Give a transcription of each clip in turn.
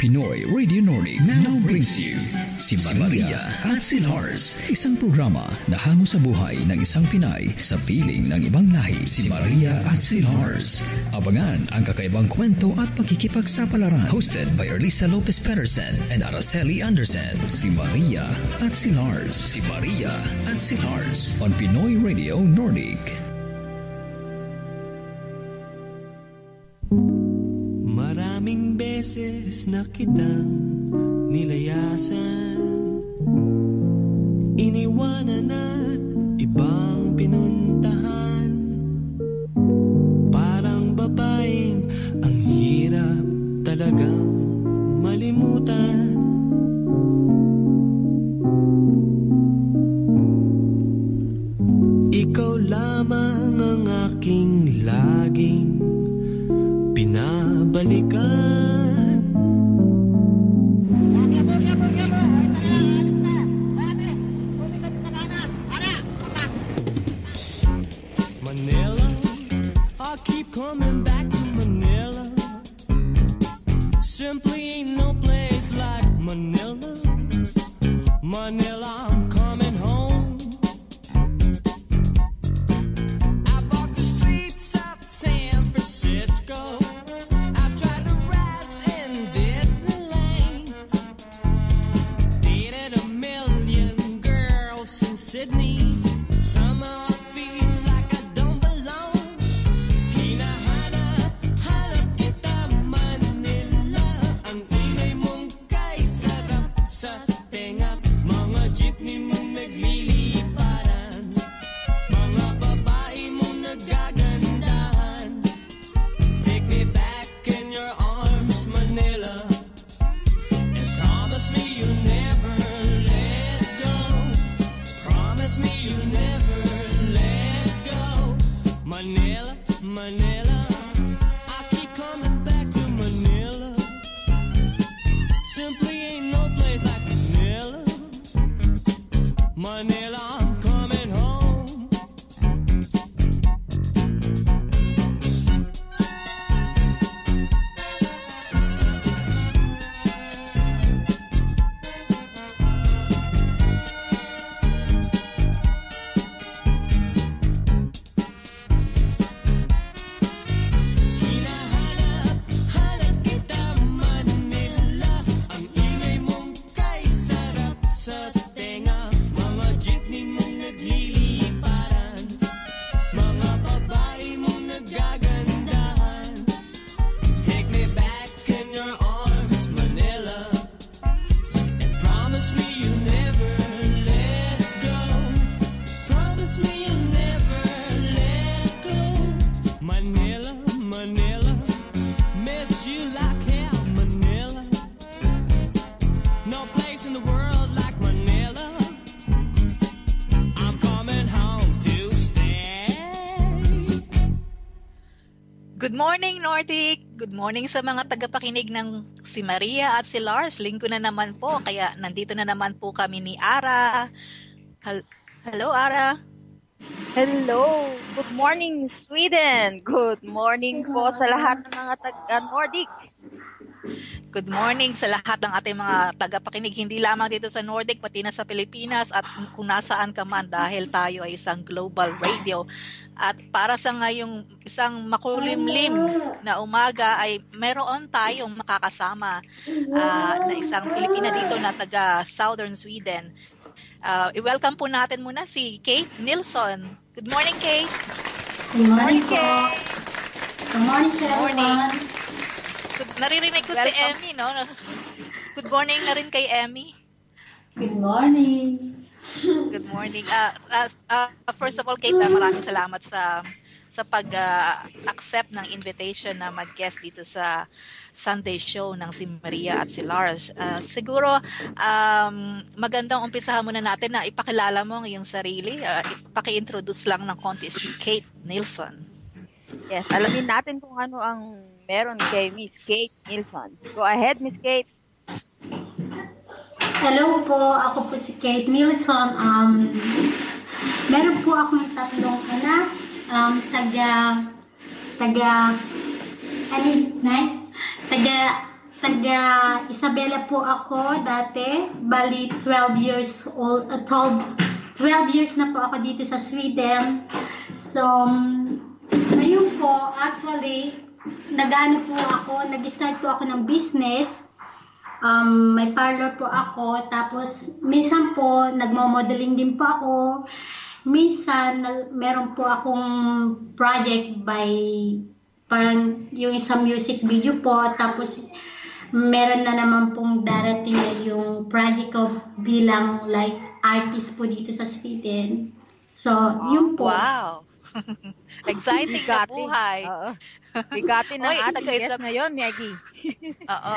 Pinoy Radio Nordic now brings you si Maria at si Lars. Isang programa na hango sa buhay ng isang Pinay sa piling ng ibang lahi. Si Maria at si Lars. Abangan ang kakaibang kwento at pakikipagsapalaran. Hosted by Erlisa Lopez Pedersen and Araceli Anderson. Si Maria at si Lars. Si Maria at si Lars on Pinoy Radio Nordic. Maraming beses na kitang nilayasan, iniwanan at ibang pinuntahan. Parang babaeng ang hirap talagang malimutan. Ikaw lamang ang aking laging pinabalikan. Manila, I keep coming back to Manila. Simply ain't no place like Manila. Manila, I'm coming home. I walk the streets of San Francisco. Sydney, somehow I feel like I don't belong. Hinahanap kita Manila. Ang ingay mong kay sarap sa tenga. Mga jeepney mong nagliliparan, mga babae mong nagagandahan. Take me back in your arms, Manila, and promise me you'll never let go. Promise me you'll never let go. Manila, Manila, I keep coming back to Manila. Simply ain't no place like Manila. Manila, I'm coming home. Good morning, Nordic! Good morning sa mga tagapakinig ng si Maria at si Lars. Linggo na naman po, kaya nandito na naman po kami ni Ara. Hello, Ara! Hello! Good morning, Sweden! Good morning po sa lahat ng mga taga-Nordic. Good morning sa lahat ng ating mga tagapakinig, hindi lamang dito sa Nordic, pati na sa Pilipinas at kung nasaan ka man dahil tayo ay isang global radio. At para sa ngayong isang makulimlim na umaga ay meron tayong makakasama na isang Pilipina dito na taga Southern Sweden. I-welcome po natin muna si Kate Nilsson. Good morning, Kate! Good morning, Kate! Good morning, everyone! Naririnig ko si Emmy, no? Good morning na rin kay Emmy. Good morning. Good morning. First of all, Kate, maraming salamat sa pag-accept ng invitation na mag-guest dito sa Sunday show ng si Maria at si Lars. Siguro, magandang umpisahan muna natin na ipakilala mo ang iyong sarili. Ipaki-introduce lang ng konti si Kate Nilsson. Yes, alamin natin kung ano ang meron kay Miss Kate Nilsson. Go ahead, Miss Kate. Hello po, ako po si Kate Nilsson. Meron po akong tatlong anak. taga taga Isabela po ako dati. Bali 12 years old, 12 years na po ako dito sa Sweden. So, ngayon po, actually, nag-start po ako ng business. May parlor po ako. Tapos, minsan po, nagmo-modeling din po ako. Minsan, meron po akong project by parang yung isang music video po. Tapos, meron na naman pong darating na yung project ko bilang like artist po dito sa Sweden. So, yun po. Wow! Exciting na buhay. Bigatin ng Oy, ating guest taga-Isab- ngayon, Maggie. Oo.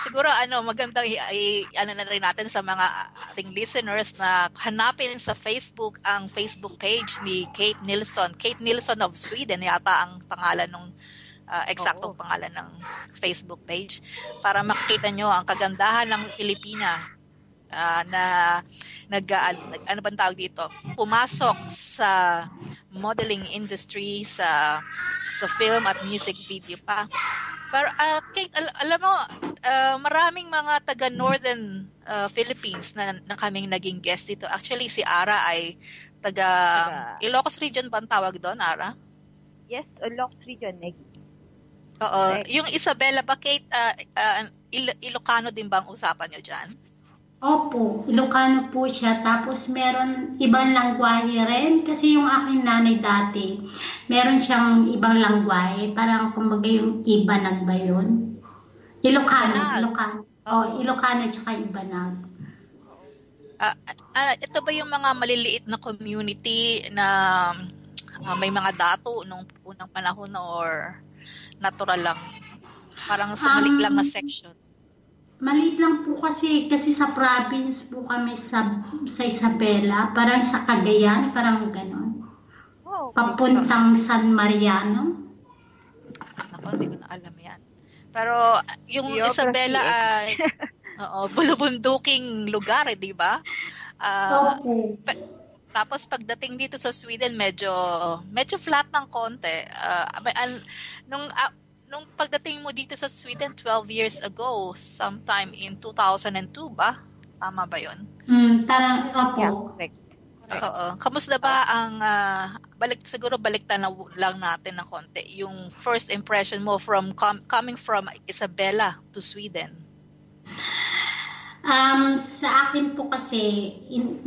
Siguro ano na rin natin sa mga ating listeners na hanapin sa Facebook ang Facebook page ni Kate Nilsson. Kate Nilsson of Sweden yata ang pangalan ng eksaktong pangalan ng Facebook page para makita nyo ang kagandahan ng Pilipina na ano bang tawag dito? Pumasok sa modeling industry, sa film at music video pa. Pero Kate, alam mo, maraming mga taga Northern Philippines na kaming naging guest dito. Actually, si Ara ay taga Ilocos region ba ang tawag doon, Ara? Yes, Ilocos region, Maggie. Oo. Yung Isabela ba, Kate, Ilocano din ba ang usapan nyo dyan? Opo, Ilocano po siya. Tapos meron ibang langwahe rin. Kasi yung aking nanay dati, meron siyang ibang langwahe. Parang kumbaga yung Ibanag ba yun? Ilocano. Ilocano tsaka Ibanag. Ito ba yung mga maliliit na community na may mga dato nung unang panahon or natural lang? Parang sa maliit lang na section. Maliit lang po kasi sa province po kami sa Isabela, parang sa Cagayan, parang gano'n. Papuntang San Mariano. Ako, hindi ko na alam yan. Pero yung Isabela ay bulubunduking lugar, di ba? Opo. Tapos pagdating dito sa Sweden, medyo flat ng konti. Nung pagdating mo dito sa Sweden 12 years ago, sometime in 2002 ba? Tama ba yun? Parang, opo. Oo. Kamusta ba ang, siguro baliktan na lang natin ng konti, yung first impression mo from coming from Isabela to Sweden? Sa akin po kasi,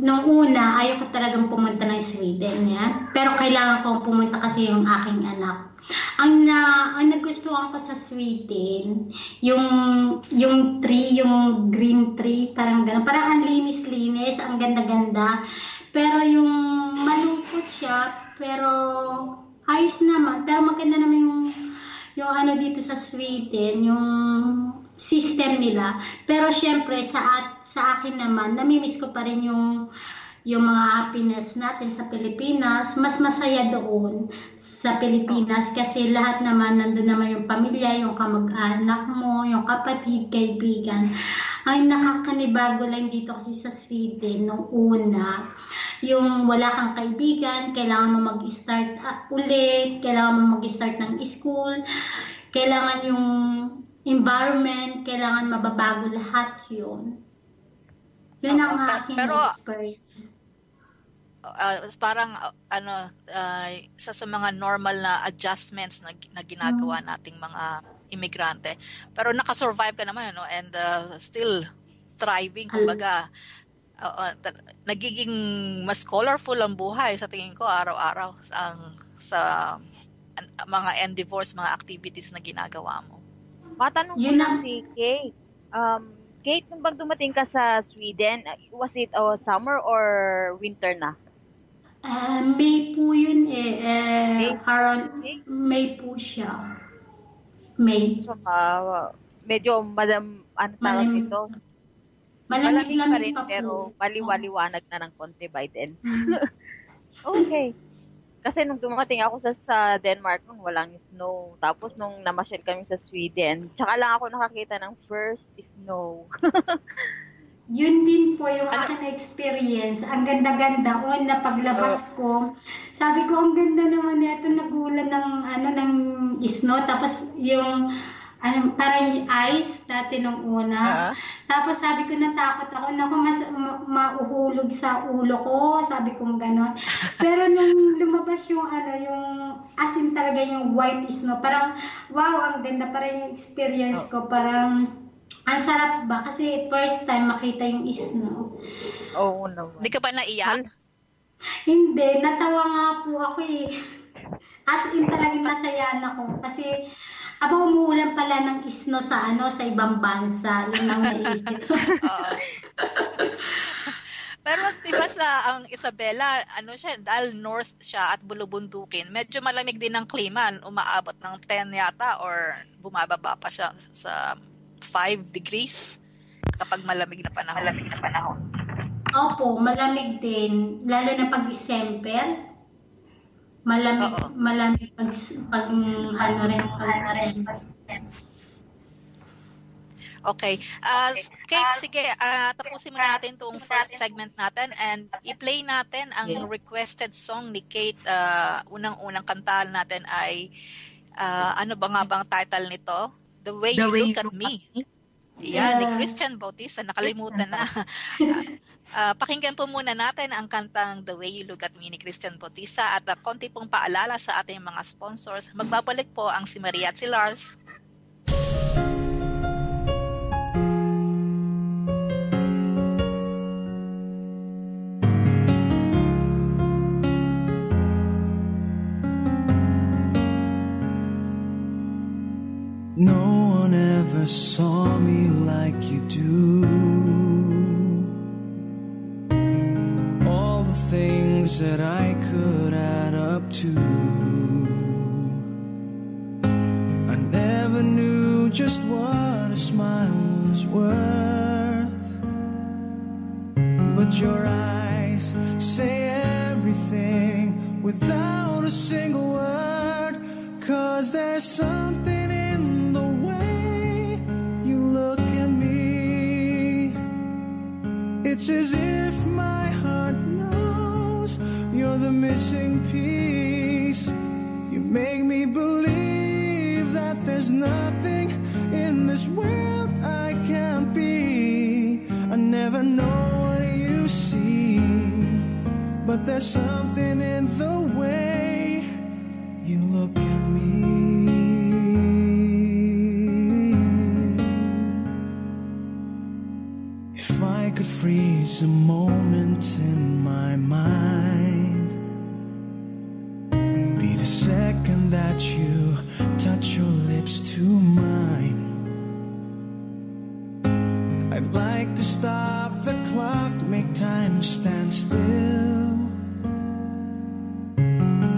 nung una, ayaw ko talagang pumunta ng Sweden. Yan. Pero kailangan kong pumunta kasi yung aking anak. Ang nagustuhan ko sa Sweden, yung tree, yung green tree, parang gano'n. Parang ang linis-linis, ang ganda-ganda. Pero yung malungkot siya, pero ayos naman. Pero maganda naman yung ano dito sa Sweden, yung system nila. Pero syempre sa akin naman, namimiss ko pa rin yung mga happiness natin sa Pilipinas. Mas masaya doon sa Pilipinas kasi lahat naman nandun naman yung pamilya, yung kamag-anak mo, yung kapatid, kaibigan. Ang nakakanibago lang dito kasi sa Sweden nung una, yung wala kang kaibigan, kailangan mo mag-start ulit, kailangan mo mag-start ng school, kailangan yung environment, kailangan mababago lahat yun. Yun ang aking experience. Parang sa mga normal na adjustments na ginagawa nating mga imigrante. Pero nakasurvive ka naman and still thriving, kumbaga. Nagiging mas colorful ang buhay sa tingin ko araw-araw sa mga endeavors, mga activities na ginagawa mo. Matanong ko lang si Kate. Kate, nung bang dumating ka sa Sweden, was it summer or winter na? May po yun around May po siya. May. So, medyo tawag ito? Malamig-lamig pa pero po. maliwaliwanag na ng konti by then. Okay. Kasi nung dumating ako sa Denmark, nung walang snow. Tapos nung namasyal kami sa Sweden, tsaka lang ako nakakita ng first snow. Yun din po yung aking experience. Ang ganda-ganda. Na paglabas ko, sabi ko, ang ganda naman nito, nagulan ng snow. Tapos yung parang ice dati nung una. Tapos sabi ko natakot ako, naku, mauhulog sa ulo ko, sabi ko gano'n. Pero nung lumabas yung as in talaga yung white snow, parang wow, ang ganda, parang yung experience ko, parang ang sarap ba? Kasi first time makita yung snow. Oo naman. Hindi ka ba naiyak? Hindi, natawa nga po ako eh. As in talagang nasayaan ako. Kasi umuulan pala ng snow sa ibang bansa. Yun ang naisip ko. Pero diba ang Isabela, siya, dahil north siya at bulubundukin, medyo malamig din ang klima. Umaabot ng 10 yata or bumababa pa siya sa 5 degrees kapag malamig na panahon. Opo, malamig din. Lalo na pag December. Malamig pag December. Okay. Kate, sige, tapusin muna natin itong first segment natin and i-play natin ang requested song ni Kate. Unang-unang kanta natin ay, ano ba nga bang title nito? The Way You Look at Me. Yan, ni Christian Bautista. Nakalimutan na. Pakinggan po muna natin ang kantang The Way You Look at Me ni Christian Bautista at konti pong paalala sa ating mga sponsors. Magbabalik po ang si Maria at si Lars. No one ever saw me like you do. All the things that I could add up to, I never knew just what a smile was worth. But your eyes say everything without a single word. 'Cause there's something in the way you look at me. It's as if my heart knows you're the missing piece. You make me believe that there's nothing in this world I can't be. I never know what you see, but there's something in the way you look at me. If I could freeze a moment in my mind, be the second that you touch your lips to mine. I'd like to stop the clock, make time stand still.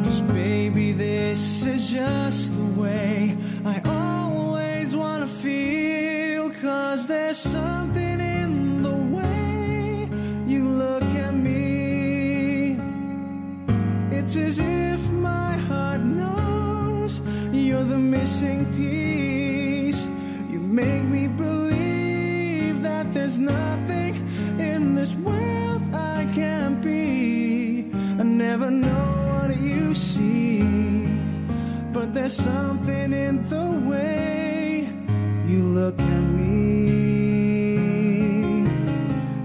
'Cause baby, this is just the way I always wanna feel. 'Cause there's something in the way you look at me. It's as if my heart knows you're the missing piece. You make me believe that there's nothing in this world I can't be. I never know what you see, but there's something in the way you look at me.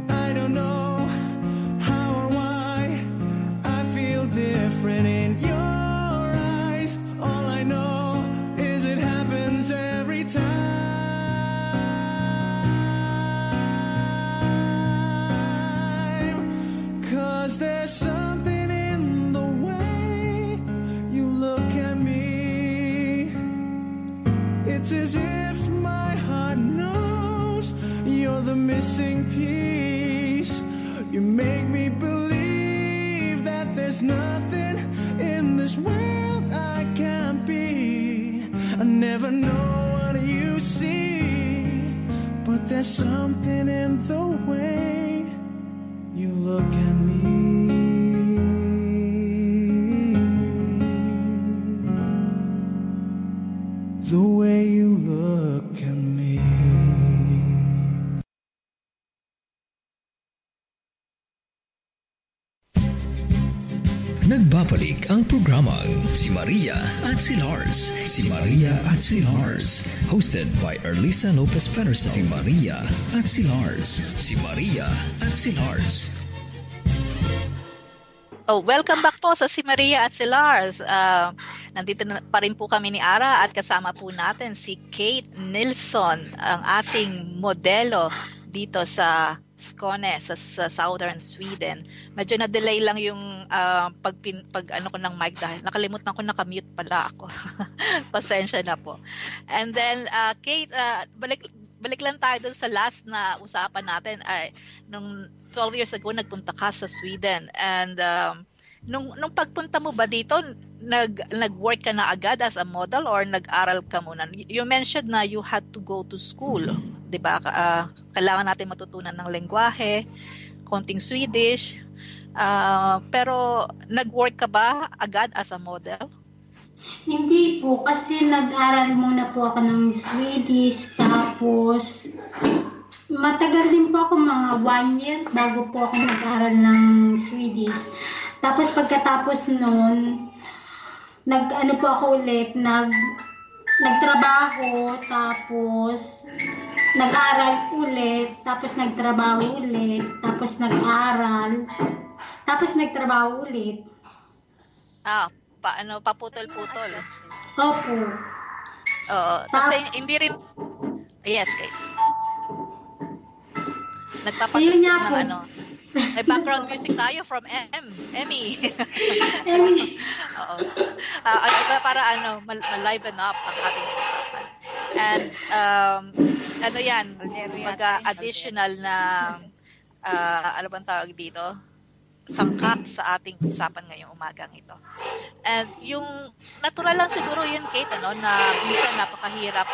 I don't know how or why I feel different in your eyes. All I know is it happens every time. 'Cause there's something in the way you look at me. It's as if my heart knows you're the missing piece. You make me believe that there's nothing in this world I can't be. I never know what you see, but there's something in the way you look at me. The way you look at me. Nagbabalik Nagbabalik ang programang Si Maria at si Lars. Si Maria at si Lars. Hosted by Erlisa Lopez Pedersen. Si Maria at si Lars. Si Maria at si Lars. Oh, welcome back po sa Si Maria at si Lars. Nandito pa rin po kami ni Ara at kasama po natin si Kate Nilsson, ang ating modelo dito sa Skåne, sa southern Sweden. Medyo na-delay lang yung pag ano ko ng mic dahil nakalimutan ko naka-mute pala ako. Pasensya na po. And then, Kate, balik lang tayo dun sa last na usapan natin. Nung 12 years ago, nagpunta ka sa Sweden. And nung pagpunta mo ba dito, nag-work ka na agad as a model or nag-aral ka muna? You mentioned na you had to go to school. 'Di ba? Kailangan natin matutunan ng lengguwahe, konting Swedish. Pero nag-work ka ba agad as a model? Hindi po, kasi nag-aral muna po ako ng Swedish, tapos matagal din po ako, mga 1 year bago po ako nag-aral ng Swedish. Tapos pagkatapos noon, nag-ano po ako ulit, nagtrabaho, tapos nag-aral ulit, tapos nagtrabaho ulit, tapos nag-aral, tapos nagtrabaho ulit. Paputol-putol. Opo. Oo. Kasi hindi rin... Yes, Kate. Ayun Nagpapagod nga ng po. ano. May background music tayo from Emmy. Oo. Para ma-liven up ang ating usapan. And ano yan, additional na ano bang tawag dito? Sangkap sa ating usapan ngayong umagang ito. And yung natural lang siguro yun, Kate, na minsan napakahirap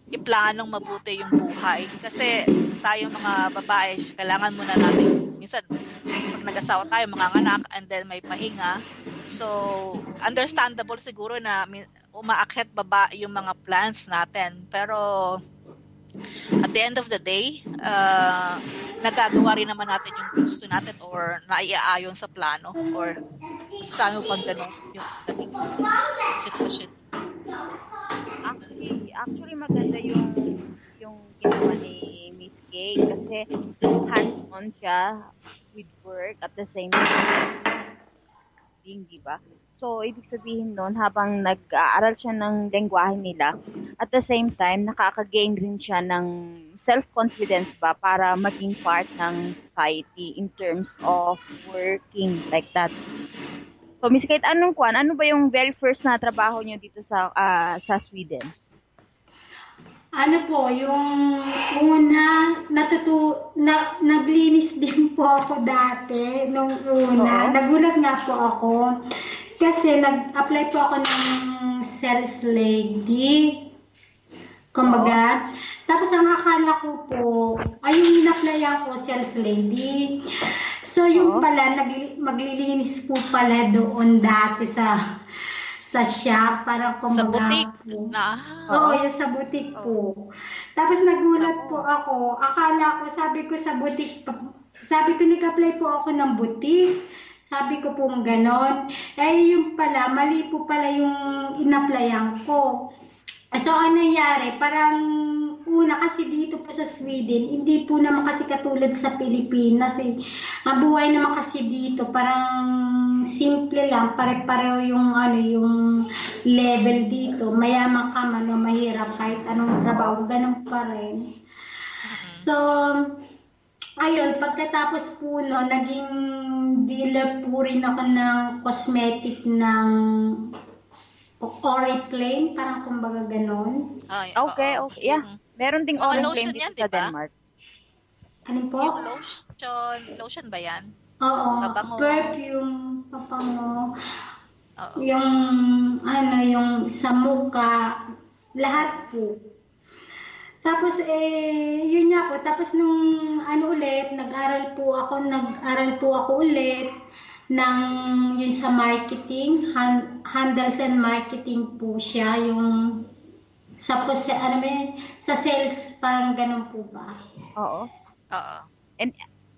iplanong mabuti yung buhay. Kasi tayo mga babae, kailangan muna natin, minsan, pag nag-asawa tayo, mga anak, and then may pahinga. So, understandable siguro na umaakyat baba yung mga plans natin. Pero, at the end of the day, nagagawa rin naman natin yung gusto natin or naiaayon sa plano or sa mo pag gano'n yung naging sitwasyon. Actually maganda yung ginawa ni Miss Kay kasi hands-on siya with work at the same time, di ba? So, ibig sabihin nun, habang nag-aaral siya ng lengguwahe nila, at the same time, nakaka-gain rin siya ng self-confidence ba para maging part ng society in terms of working like that. So, Miss Kate, ano ba yung very first na trabaho niyo dito sa Sweden? Ano po, yung una, naglinis din po ako dati, nung una. Nagulat nga po ako. Kasi nag-apply po ako ng sales lady. Kumbaga. Tapos ang akala ko po, yung in-applyan ko, sales lady. So yung pala, maglilinis po pala doon dati sa shop, parang kumbaga. Sa boutique po. Oo, yung sa boutique po. Tapos nagulat po ako. Akala ko, sabi ko nag-apply po ako ng boutique. Sabi ko po ganon. Yung pala, mali po pala yung in-applyan ko. So, ano nangyari? Parang una kasi dito po sa Sweden, hindi po naman kasi katulad sa Pilipinas. Ang buhay naman kasi dito, parang simple lang. Pare-pareho yung level dito. Mayaman ka man o mahirap kahit anong trabaho, ganun pa rin. So, ayun, pagkatapos po naging dealer po rin ako ng cosmetic ng Oriflame, parang kumbaga ganon. Okay. Yeah. Meron ding Oriflame dito sa Denmark. Ano po? Yung lotion ba yan? Oo, pabango. Perfume, pabango. Oo. Yung sa mukha, lahat po. Tapos yun nga po, tapos nung nag-aral po ako ulit ng yun sa marketing, handles and marketing po siya, yung sa sales, parang ganun po ba? Oo. And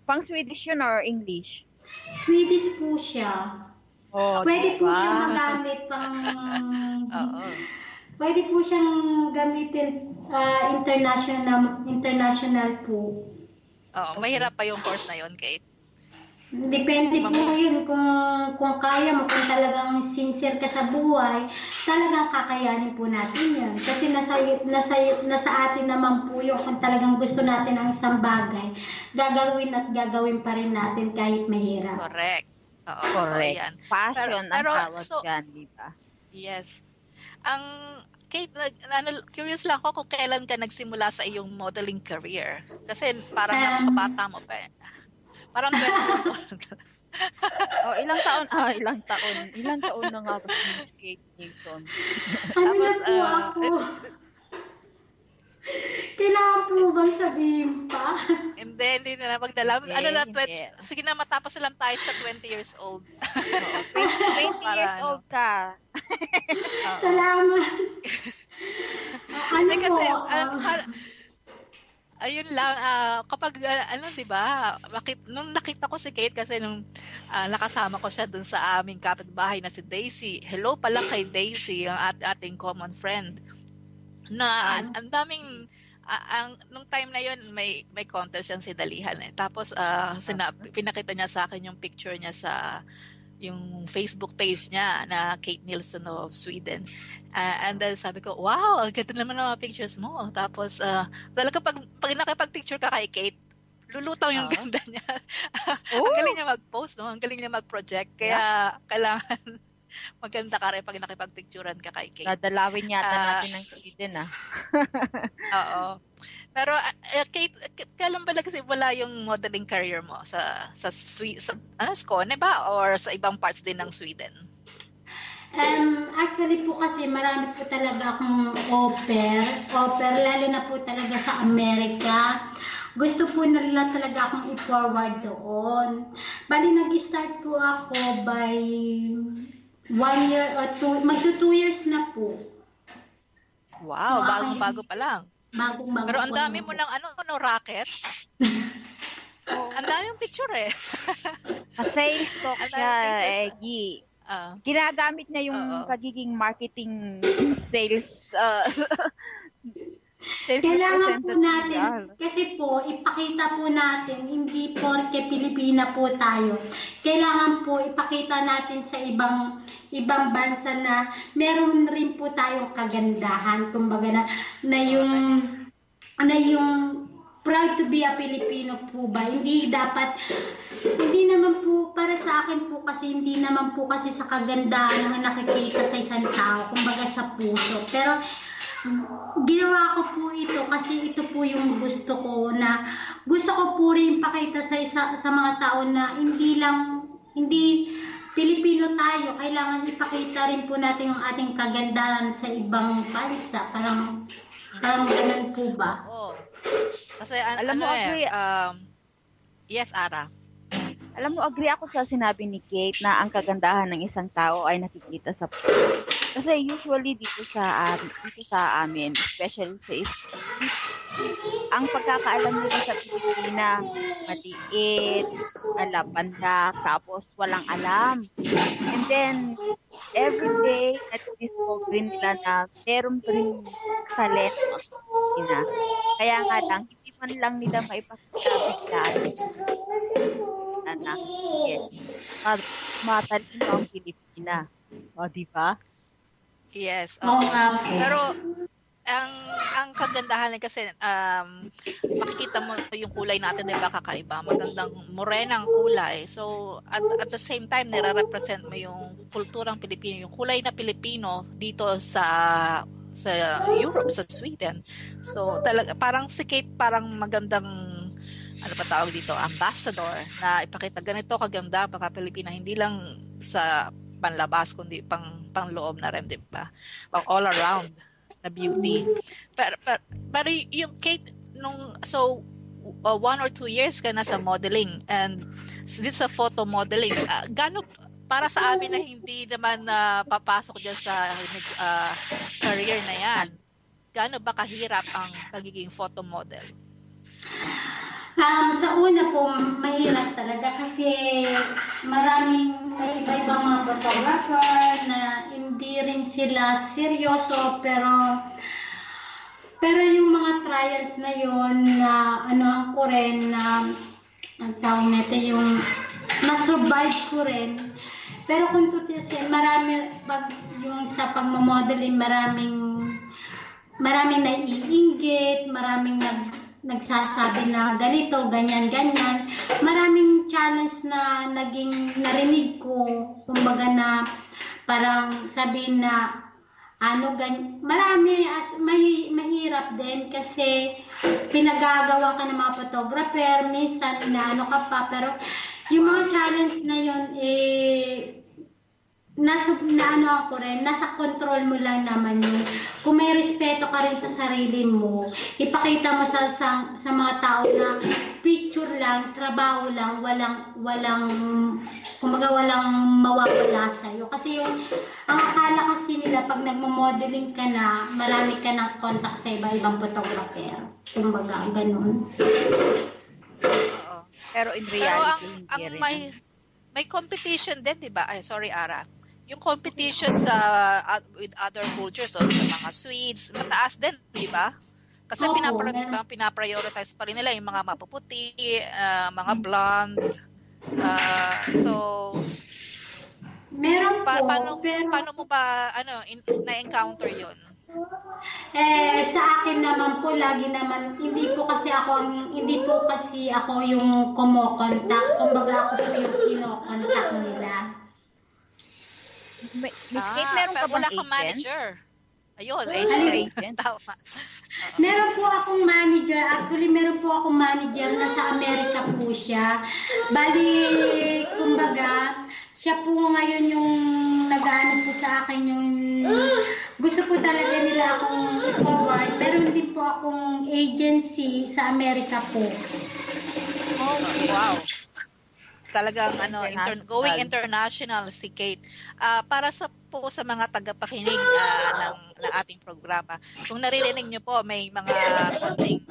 pang Swedish yun or English? Swedish po siya. Pwede po diba? siyang magamit pang Oo. pwede po siyang gamitin international po. Oo, mahirap pa yung course na yon, Kate. Depende po yun kung kaya mo, kung talagang sincere ka sa buhay, talagang kakayanin po natin yan. Kasi nasa atin naman po yun, kung talagang gusto natin ang isang bagay, gagawin at gagawin pa rin natin kahit mahirap. Correct. Oo, Correct. yan. Passion ang tawag so, dyan, di ba? yes. Ang Kate, curious lang ako kung kailan ka nagsimula sa iyong modeling career. Kasi parang napakabata mo pa. Parang 20 years old. Ilang taon na nga ba si Kate Nilsson? Ano na Tapos, po ako? Kailangan po bang sabihin pa? Hindi na magdala. Hindi. Sige na, matapos na lang tayo sa 20 years old. 20 years old ka. Salamat. Hindi kasi, ayun lang, kapag, di ba, nung nakita ko si Kate kasi nung nakasama ko siya dun sa aming kapitbahay na si Daisy. Hello pala kay Daisy, ang ating common friend. Na ang daming, nung time na yun, may contest siyang sinalihan eh. Tapos, pinakita niya sa akin yung picture niya sa yung Facebook page niya na Kate Nilsson of Sweden. And then sabi ko, wow, ang ganda naman ng mga pictures mo. Tapos, talaga pag nakipag-picture ka kay Kate, lulutaw yung ganda niya. Ang galing niya mag-post, no? Ang galing niya mag-project. Kaya, kailangan maganda ka rin pag nakipag-picturean ka kay Kate. Dadalawin yata natin ng Sweden, Oo. Pero, Kate, kailan ba nagsimula yung modeling career mo? Sa Skåne ba? Or sa ibang parts din ng Sweden? Actually po kasi marami po talaga akong offer, lalo na po talaga sa Amerika. Gusto po nila talaga akong i-forward doon. Bali, nag-start po ako by 1 year or 2, magto 2 years na po. Wow, bago-bago pa lang. Bago-bago. Pero ang dami mo ng racket. Ang dami yung picture eh. Sales talk siya, Gi. Ginagamit niya yung pagiging marketing sales kailangan po natin, kasi po, ipakita po natin, hindi porke Pilipina po tayo. Kailangan po ipakita natin sa ibang bansa na meron rin po tayong kagandahan. Kumbaga na yung proud to be a Filipino po ba? Hindi naman po, para sa akin po kasi, hindi naman po kasi sa kagandahan ang nakikita sa isang tao, kumbaga sa puso. Pero, ginawa ko po ito kasi ito po yung gusto ko po rin pakita sa mga tao na hindi Pilipino tayo, kailangan ipakita rin po natin yung ating kagandahan sa ibang bansa. Parang ganun po ba? Oo. Kasi alam mo, agree. Yes, Ara. Alam mo, agree ako sa sinabi ni Kate na ang kagandahan ng isang tao ay nakikita sa puso. Kasi usually dito sa amin, especially sa ang pagkakaalam nila sa Pilipina, maliit, pandak, tapos walang alam. And then, every day, na-discover nila na meron rin talento sa Pilipina. Kaya nga lang, hindi man lang nila maipakita biglaan. Matalino ang Pilipina. O, di ba? Yes. Pero ang kagandahan kasi makikita mo yung kulay natin, 'di ba, kakaiba, magandang morenang kulay. So at the same time nire-represent mo yung kulturang Pilipino, yung kulay na Pilipino dito sa Europe, sa Sweden. So talaga parang si Kate parang magandang ano pa tawag dito, ambassador na ipakita ganito kaganda ang Pilipina, hindi lang sa panlabas kundi pang loob na rin, di ba? All around na beauty. Pero yung Kate, so 1 or 2 years ka na sa modeling and this sa photo modeling, gano para sa amin na hindi naman papasok dyan sa career na yan, gaano ba kahirap ang pagiging photo model? Sa una po, mahirap talaga kasi maraming may iba-ibang mga photographer na hindi rin sila seryoso pero yung mga trials na yon na ano ko rin na ang tawag nito yung na-survive ko rin. Pero kung tutusin, yung sa pagmamodeling maraming naiinggit, maraming nagsasabi na ganito, ganyan. Maraming challenge na narinig ko, kumbaga na parang sabihin na mahirap din kasi pinagagawa ka ng mga photographer, minsan inaano ka pa, pero yung mga challenge na yun, nasa control mo lang naman yun. Kung may respeto ka rin sa sarili mo, ipakita mo sa mga tao na picture lang, trabaho lang, walang mawawala sa'yo. Kasi ang akala kasi nila pag nagmo-modeling ka na, marami ka ng contact sa iba-ibang photographer. Kumbaga, ganun. Oo. Pero in reality, pero may competition din, di ba? Ay, sorry, Ara. Yung competition with other cultures o sa mga Swedes, mataas din, di ba? Kasi pinaprioritize pa rin nila yung mga mapuputi, mga blonde. So, meron po, paano mo ba na-encounter yun? Sa akin naman po, lagi naman, hindi po kasi ako yung kumokontak. Kumbaga ako po yung kinokontak nila. Meron ka wala bang kang manager? Ayun, agent. Tama. Meron po akong manager. Actually, meron po akong manager na sa Amerika po siya. Bali, kumbaga, siya po ngayon yung nag-ano po sa akin yung gusto po talaga nila akong i-forward. Meron din po akong agency sa Amerika po. Oh, wow. Talagang going international si Kate. Para sa mga tagapakinig ng ating programa, kung naririnig niyo po may mga konting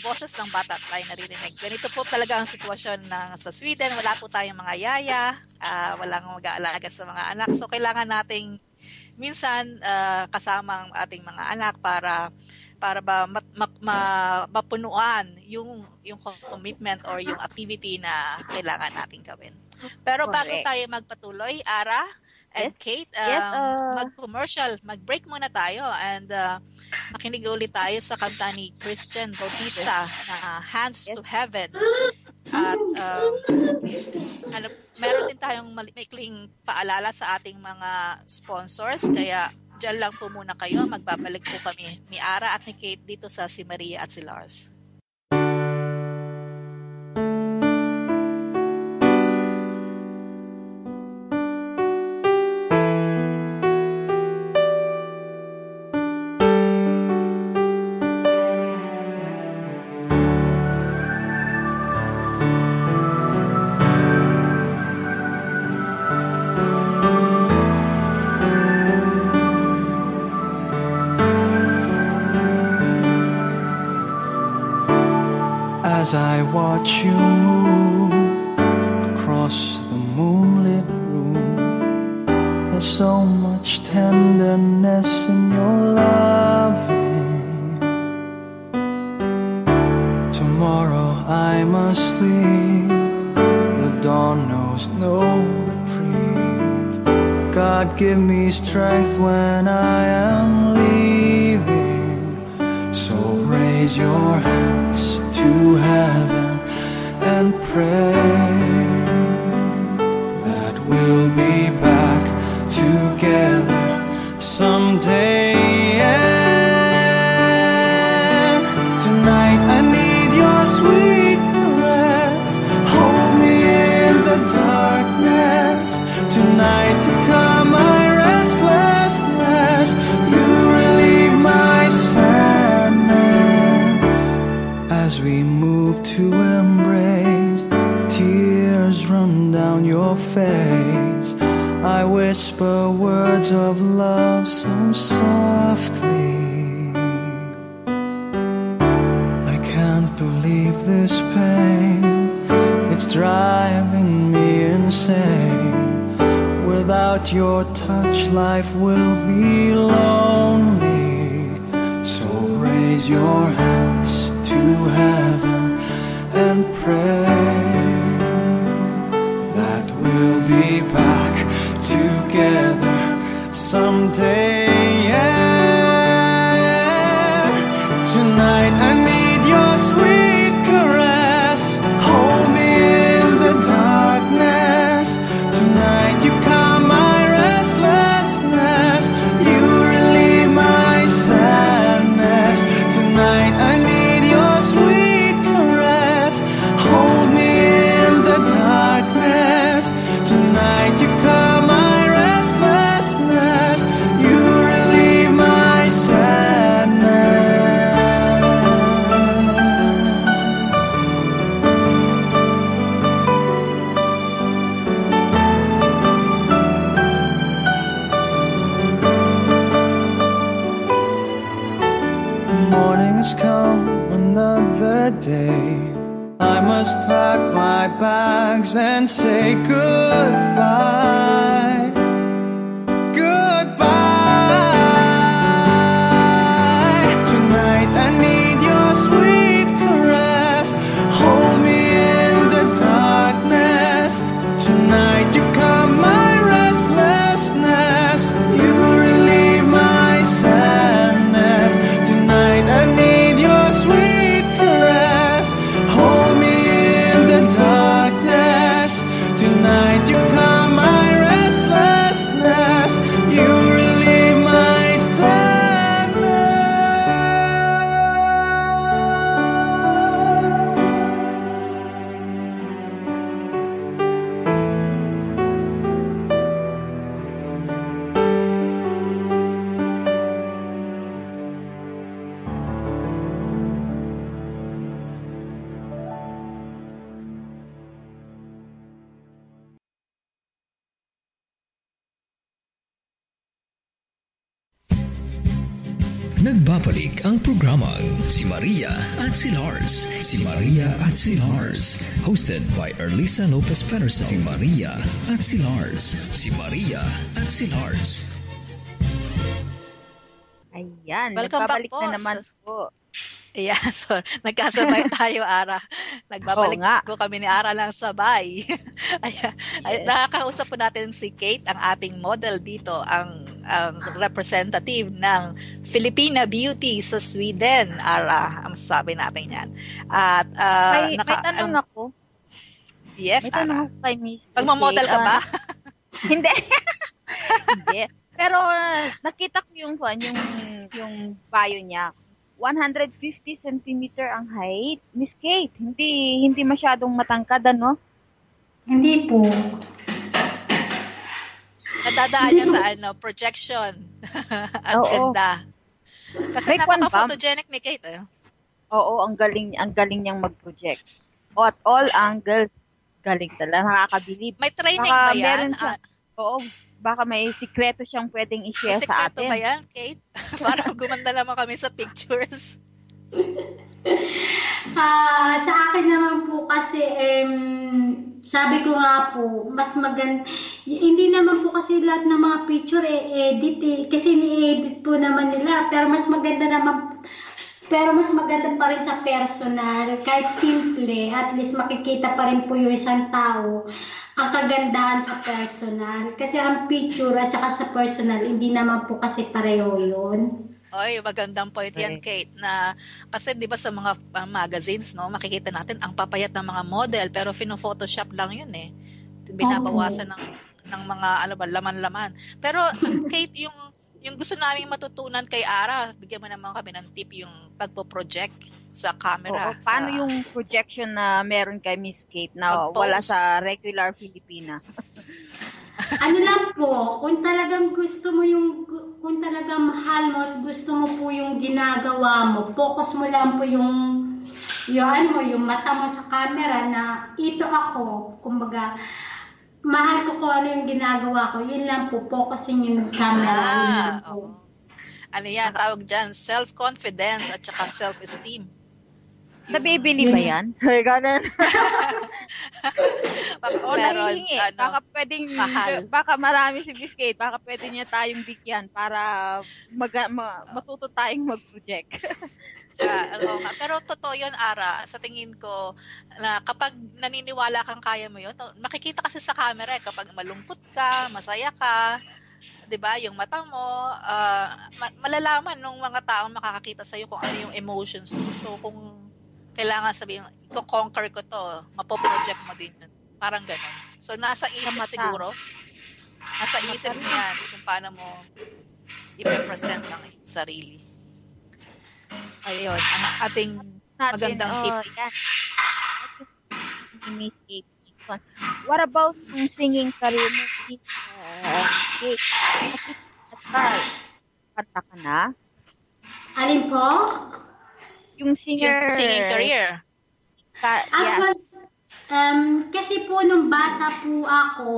boses ng bata tayo naririnig. Ganito po talaga ang sitwasyon sa Sweden. Wala po tayong mga yaya, walang mag-aalaga sa mga anak. So kailangan nating minsan kasama ang ating mga anak para ba mapunuan yung commitment or yung activity na kailangan nating gawin. Pero bago tayo magpatuloy, Ara and Kate, mag-commercial, mag-break muna tayo and makinig ulit tayo sa kanta ni Christian Bautista na Hands to Heaven. At meron din tayong maikling paalala sa ating mga sponsors, kaya diyan lang po muna kayo. Magbabalik po kami ni Ara at ni Kate dito sa Si Maria at si Lars. As I watch you move across the moonlit room, there's so much tenderness in your loving. Tomorrow I must leave, the dawn knows no reprieve. God give me strength when I am leaving. So raise your hands to heaven and pray that we'll be back together someday. And tonight I need your sweet caress. Hold me in the darkness. Tonight to calm my restlessness. You relieve my sadness. As we move to embrace, tears run down your face. I whisper words of love so softly. I can't can't believe this pain. It's driving me insane. Without your touch, life will be lonely. So raise your hands to heaven and pray that we'll be back together someday. Yeah. Tonight I need your sweet caress. Hold me in the darkness. Tonight you calm my restlessness. You relieve my sadness. Tonight I need your sweet caress. Hold me in the darkness. Tonight you calm my restlessness. You relieve my sadness. Morning has come, another day. I must pack my bags and say goodbye. Goodbye. Tonight I need your sweet caress. Hold me in the darkness. Tonight you calm my restlessness. You relieve my sadness. Tonight I need your sweet caress. Hold me in the darkness. Tonight you calm my restlessness. You relieve my sadness. Nagbabalik ang programang Si Maria at si Lars. Si Maria at si Lars. Hosted by Erlisa Lopez Patterson. Si Maria at si Lars. Si Maria at si Lars. Ayan, Welcome back nagbabalik po na naman sa- po. Yeah, so nagkasabay tayo, Ara. Nagbabalik Oo nga. po kami ni Ara lang sabay. Ayan. Ay, nakakausap po natin si Kate, ang ating model dito, ang representative ng Filipina Beauty sa Sweden, Ara. Ang sabi natin yan. At, May tanong ako. Yes, May tanong Ara. ako kay Miss. Magmamodel ka ba? Hindi. Hindi. Pero nakita ko yung bio niya. 150 cm ang height. Miss Kate, hindi masyadong matangkad, ano? Hindi po. Nadadaan niya sa projection. At Oo. ganda. Kasi May kwan ba? napaka-photogenic ni Kate. Eh. Oo, ang galing niyang mag-project. At all angles, galing talaga. Nakakabilib. May training Baka ba yan? meron siya. Oo, baka may sikreto siyang pwedeng i-share sa Sikreto atin. ba yan, Kate? Para gumanda naman kami sa pictures. Sa akin naman po kasi, sabi ko nga po, mas maganda, hindi naman po kasi lahat ng mga picture edit kasi ni-edit po naman nila, pero mas maganda pa rin sa personal, kahit simple, at least makikita pa rin po yung isang tao, ang kagandahan sa personal. Kasi ang picture at saka sa personal, hindi naman po kasi pareho yun. Oy, magandang point yan, Kate, na kasi 'di ba sa mga magazines, no, makikita natin ang papayat ng mga model pero photoshop lang 'yun eh. Binabawasan ng mga laman-laman. Pero Kate, yung gusto naming matutunan kay Ara, bigyan mo naman kami ng tip yung pagpo-project sa camera. Oo, paano yung projection na meron kay Miss Kate na Mag-pose. wala sa regular Filipina? Ano lang po, kung talagang kung talagang mahal mo at gusto mo po yung ginagawa mo, focus mo lang po yung mata mo sa camera na ito ako, kumbaga, mahal ko kung ano yung ginagawa ko, yun lang po, focusing yung camera, yun lang po. Ano yan, tawag dyan, self-confidence at saka self-esteem. Nabibili ba yan? Ganun. O Meron, nahihingi. Baka pwedeng, mahal. baka marami si Biscuit. Baka pwede niya tayong bigyan para matuto tayong mag-project. Oo nga. Pero totoo yun, Ara. Sa tingin ko, na kapag naniniwala kang kaya mo yun, makikita kasi sa camera kapag malungkot ka, masaya ka, 'di ba? Yung mata mo, malalaman ng mga taong makakakita sa iyo kung ano yung emotions mo. So kung kailangan sabihin, i-conquer ko to, mapoproject mo din yun. Parang ganun. So nasa isip siguro. Nasa isip mo yan kung paano mo i-present ang sarili. Ayun, ang ating magandang tip. Yan. What about yung singing career mo? Kanta ka na? Alin po? Yung singing career. Actually, kasi po nung bata po ako,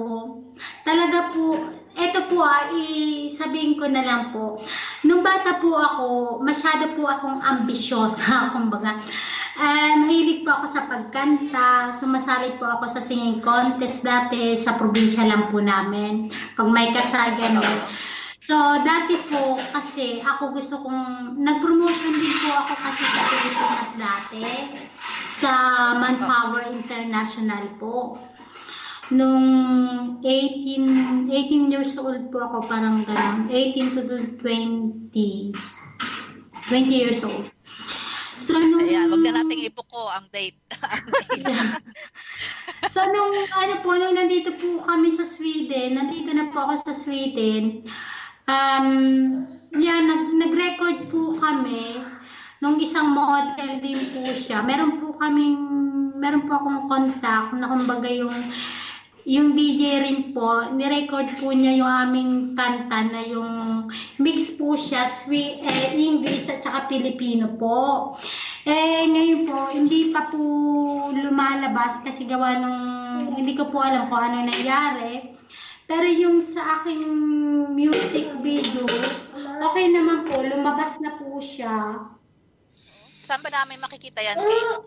talaga po, eto po sabihin ko na lang po, nung bata po ako, masyado po akong ambisyosa, kumbaga. Mahilig po ako sa pagkanta, sumasali po ako sa singing contest dati sa probinsya lang po namin, pag may kasagan. So, dati po, kasi ako gusto kong, nag-promotion din po ako kasi sa Pilipinas dati, sa Manpower International po. Nung 18 years old po ako, parang gano'n, 18 to 20 years old. So, Ayan, wag na nating ipuko ang date. So, nung nandito po kami sa Sweden, nandito na po ako sa Sweden, nag-record po kami nung isang model din po siya. Meron po akong contact na kumbaga yung DJ rin po, ni-record po niya yung aming kanta na yung mix po siya, English at saka Filipino po. Ngayon po, hindi pa po lumalabas kasi gawa nung, hindi ko po alam kung ano nangyari. Pero yung sa aking music video, okay naman po, lumabas na po siya. Saan ba namin makikita yan, Kate?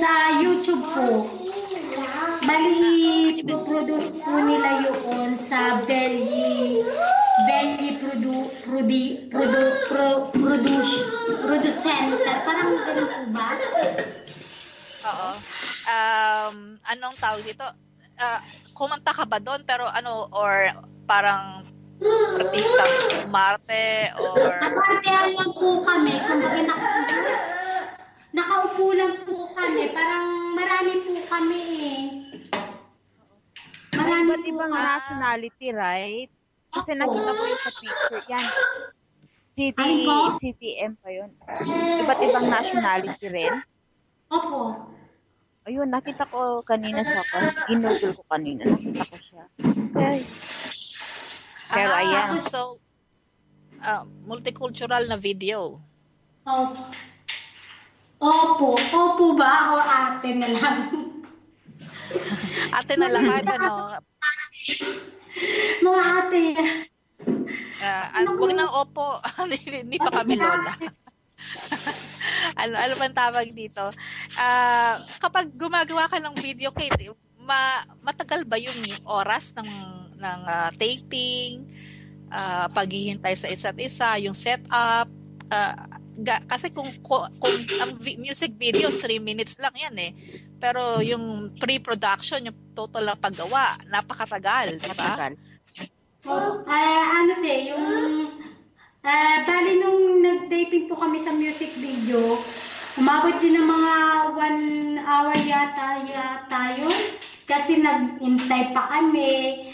Sa YouTube po. Bali, produce po nila yun sa Belly Produce Center. Parang ganun po ba? Oo. Anong tawag dito? Kumanta ka ba doon? Pero or parang artista, umarte, or... Aparte lang po kami, kumbaga nakaupo lang po kami, parang marami po kami Marami iba't ibang nationality, right? Kasi nakita ko yung sa picture, yan. CTM pa yun. Iba't ibang nationality rin. Opo. Ayun, nakita ko kanina ginugol ko kanina, nakita ko siya. Okay. Pero ayan. So, multicultural na video. Opo ba? O ate na lang? Ate na lang, Mga ate. Huwag nang opo. Hindi pa kami lola. ano bang tawag dito? Kapag gumagawa ka ng video, Kate, matagal ba yung oras ng taping, paghihintay sa isa't isa, yung setup? Kasi kung ang music video 3 minutes lang yan pero yung pre-production, yung total na paggawa, napakatagal, di ba? Bali nung nag-taping po kami sa music video, umabot din ng mga 1 hour yata yun. Kasi nag-intay pa kami,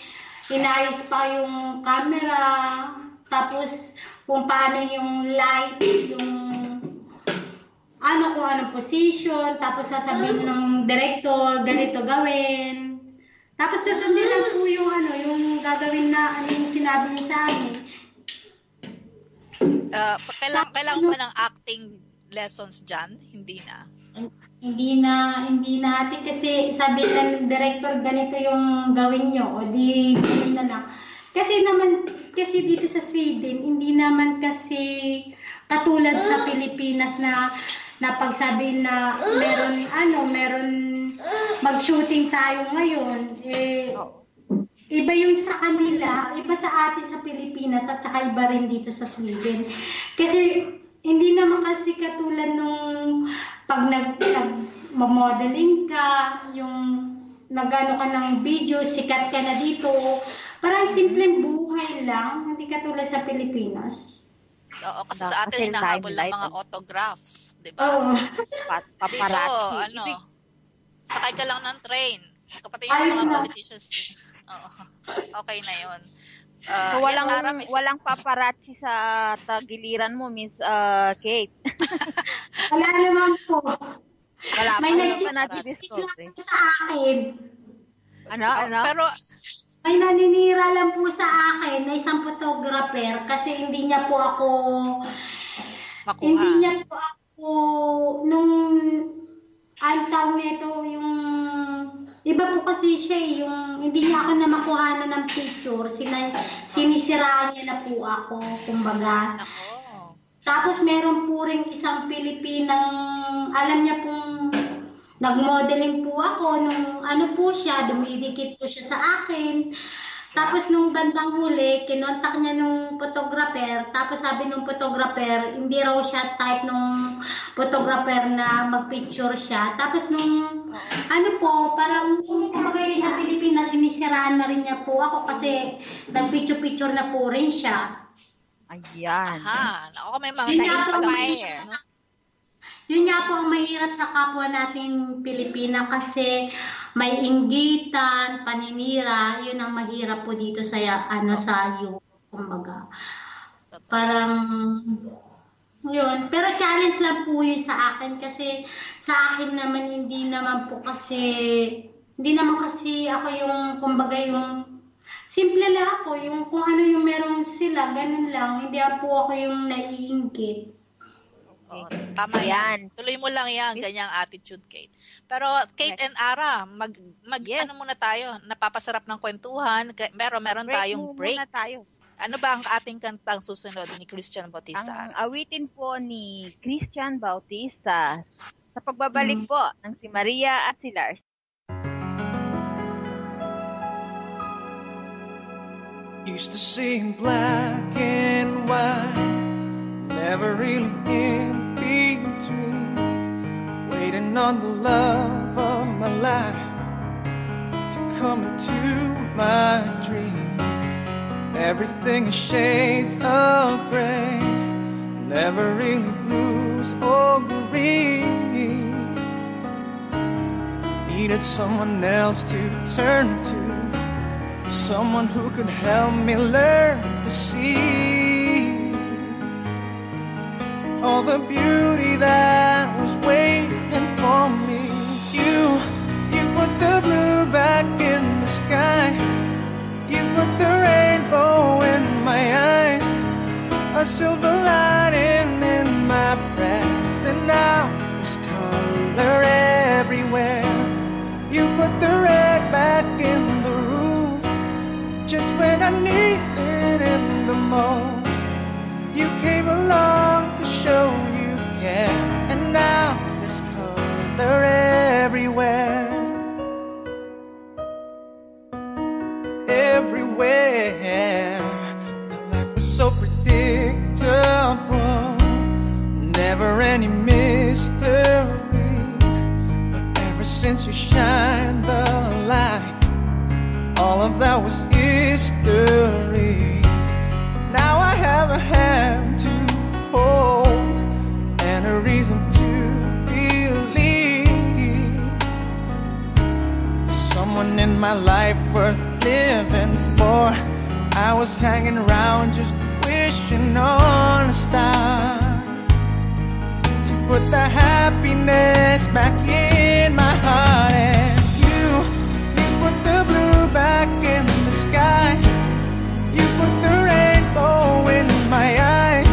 inayos pa yung camera, tapos kung paano yung light, kung anong position, tapos sasabihin ng director, ganito gawin. Tapos susundin lang po yung gagawin na yung sinabi niya sa amin. Kailangan ba ng acting lessons dyan? Hindi na. Hindi natin kasi sabi ng director ganito yung gawin nyo o di gawin na lang. Kasi dito sa Sweden, hindi naman kasi katulad sa Pilipinas na na pagsabihin na meron mag-shooting tayo ngayon, iba yung sa kanila, iba sa atin sa Pilipinas at saka iba rin dito sa Sweden. Kasi hindi naman kasi katulad nung pag nag-modeling ka, yung nagano ka ng video, sikat ka na dito, parang simpleng buhay lang, hindi katulad sa Pilipinas. Oo, kasi sa atin hinahabol ng mga autographs, di ba? Paparazzi. Dito, sakay ka lang ng train. Kapatid yung mga politicians. Oo. Okay na yun. So, walang paparazzi sa tagiliran mo, Miss Kate. Wala naman po. Wala May nag-discover sa akin. Ano? Pero, may naninira lang po sa akin na isang photographer kasi hindi niya po ako makuha. Hindi niya po ako nung tawag nito yung iba po kasi siya yung hindi niya ako na makuha ng picture, sinisiraan niya na po ako, kumbaga. Nako. Tapos meron po ring isang Pilipinang, alam niya pong nag-modeling po ako nung po siya, dumidikit po siya sa akin. Tapos nung bandang huli, kinontak niya nung photographer, tapos sabi nung photographer, hindi raw siya type nung photographer na mag-picture siya. Tapos nung parang kumagay sa Pilipinas, sinisiraan na rin niya po ako kasi nag-picture-picture na po rin siya. Ayan. Aha. Ako, may mga Yun nga po ang mahirap sa kapwa nating Pilipina kasi may inggitan, paninira, yun ang mahirap po dito sa sa kumbaga. Parang yun, pero challenge lang po yun sa akin kasi sa akin naman hindi naman kasi ako yung kumbaga yung simple lang ako, yung kung ano yung meron sila, ganun lang, hindi po ako yung naiinggit. Oh, tama yan. Tuloy mo lang yan, ganyang attitude, Kate. Pero Kate and Ara, ano muna tayo? Napapasarap ng kwentuhan. Meron tayong break. Muna tayo. Ano ba ang ating kantang susunod ni Christian Bautista? Ang awitin po ni Christian Bautista sa pagbabalik po ng si Maria at si Lars. Used to see in black and white, never really in between, waiting on the love of my life to come into my dreams. Everything is shades of gray, never really blues or green. Needed someone else to turn to, someone who could help me learn to see all the beauty that was waiting for me. You put the blue back in the sky, you put the rainbow in my eyes, a silver lining in my breath, and now there's color everywhere. You put the red back in the rules, just when I needed it the most. You came along to show you care, and now there's color everywhere. Everywhere. My life was so predictable, never any mystery. But ever since you shined the light, all of that was history. Now I have a hand to hold and a reason to believe. Someone in my life worth living for. I was hanging around just wishing on a star to put the happiness back in my heart. And you put the blue back in the sky, you put the rainbow in my eyes,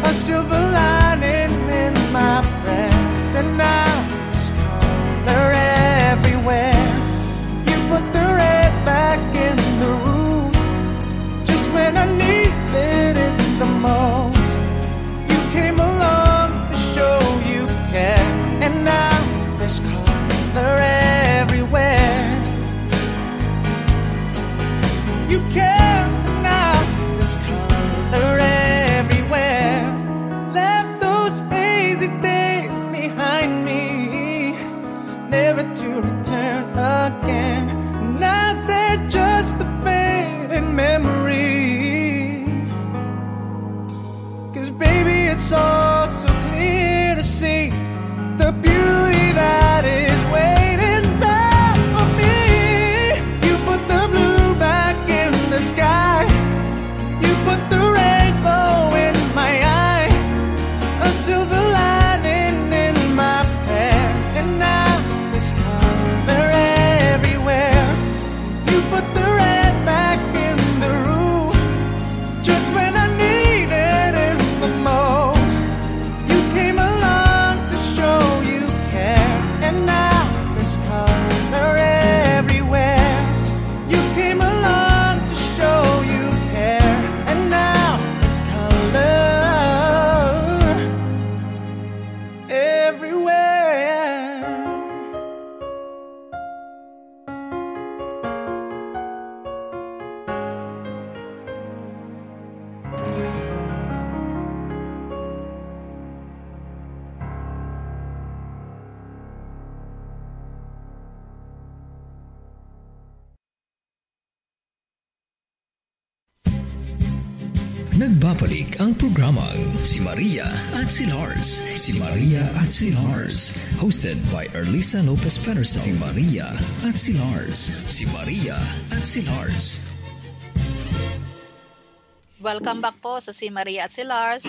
a silver lining in my breath, and now there's color everywhere. You put the red back in the room, just when I needed it the most. You came along to show you everywhere. Nagbabalik ang programang Si Maria at si Lars. Si Maria at si Lars. Hosted by Erlisa Lopez Patterson. Si Maria at si Lars. Si Maria at si Lars. Welcome back po sa Si Maria at si Lars.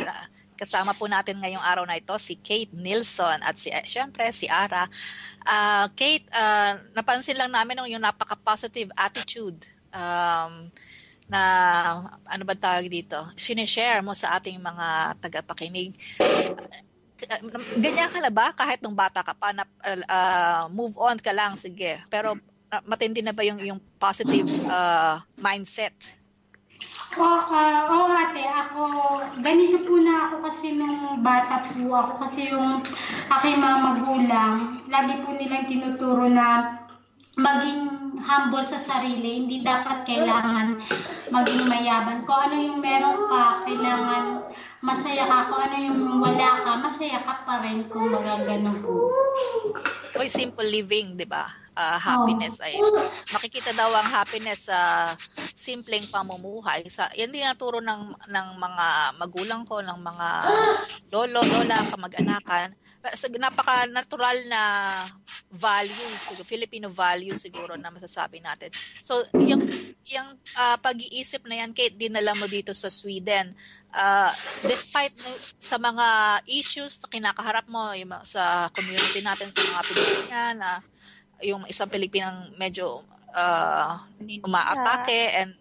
Kasama po natin ngayong araw na ito si Kate Nilsson at syempre si Ara. Kate, napansin lang namin yung napaka-positive attitude na ano ba tawag dito, sinishare mo sa ating mga tagapakinig. Ganyan ka na ba kahit nung bata ka pa na move on ka lang, sige. Pero matindi na ba yung positive mindset? Oo, ate, ako, ganito po na ako kasi nung bata po ako kasi yung aking mga magulang, lagi po nilang tinuturo na maging humble sa sarili, hindi dapat kailangan maging mayaban. Kung ano yung meron ka, kailangan masaya ka. Kung ano yung wala ka, masaya ka pa rin kung magagano po. Oy, simple living, di ba? Happiness ay makikita daw ang happiness sa simpleng pamumuhay. Yan din naturo ng mga magulang ko, ng mga lola, kamag-anakan. Napaka-natural na value, Filipino value siguro na masasabi natin. So, yung pag-iisip na yan, Kate, dinala mo dito sa Sweden. Despite sa mga issues na kinakaharap mo sa community natin sa mga Pilipina, na yung isang Pilipinang medyo umaatake and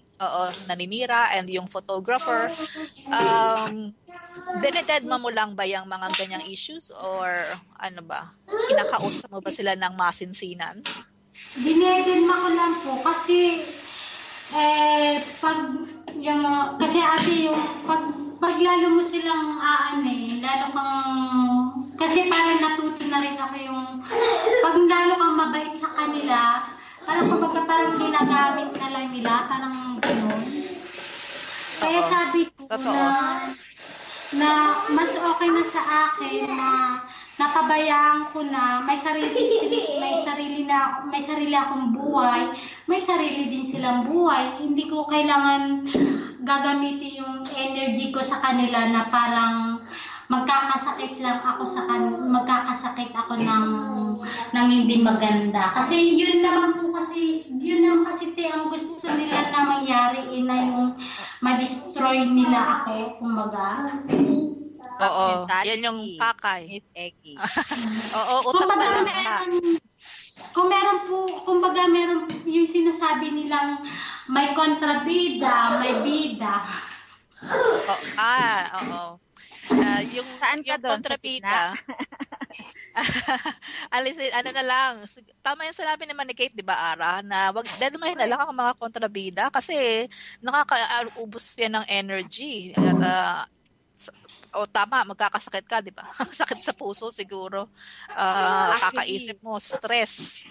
naninira, and yung photographer, dinededma mo lang ba yung mga ganyang issues or ano ba? Kinakausap mo ba sila ng masinsinan? Dinededma ko lang po kasi kasi ate yung pag lalo mo silang lalo kang, kasi parang natuto na rin ako yung pag lalo kang mabait sa kanila, parang ginagamit na lang nila, parang gano'n. Kaya sabi ko na mas okay na sa akin na napabayaan ko na may sarili akong buhay, may sarili din silang buhay. Hindi ko kailangan gagamitin yung energy ko sa kanila na parang magkakasakit ako ng hindi maganda. Kasi yun naman kasi ang gusto nila na mangyari na yung ma-destroy nila ako, kumbaga. Oo, yan yung pakay. Miss Eki. Oo, utak na lang. Kumbaga meron yung sinasabi nilang may kontrabida, may bida. Oo. Yung kontrabida. Alisin, ano na lang. Tama yung sinabi naman ni Kate, di ba, Ara? Na wag dedmahin na lang ang mga kontrabida kasi nakakaubos yan ng energy. At, tama, magkakasakit ka, di ba? Sakit sa puso siguro. Kakaisip mo, stress.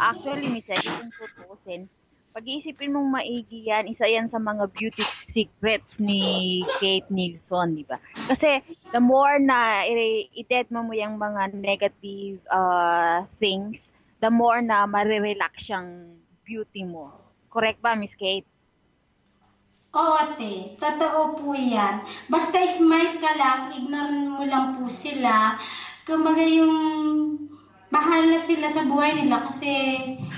Actually, Miss Eki, kung tutusin, pag-iisipin mong maigi yan, isa yan sa mga beauty secrets ni Kate Nilsson, di ba? Kasi the more na i-dedma mo yung mga negative things, the more na marirelax yung beauty mo. Correct ba, Miss Kate? Oo, ate. Totoo po yan. Basta smart ka lang, ignore mo lang po sila. Kumbaga yung bahala sila sa buhay nila kasi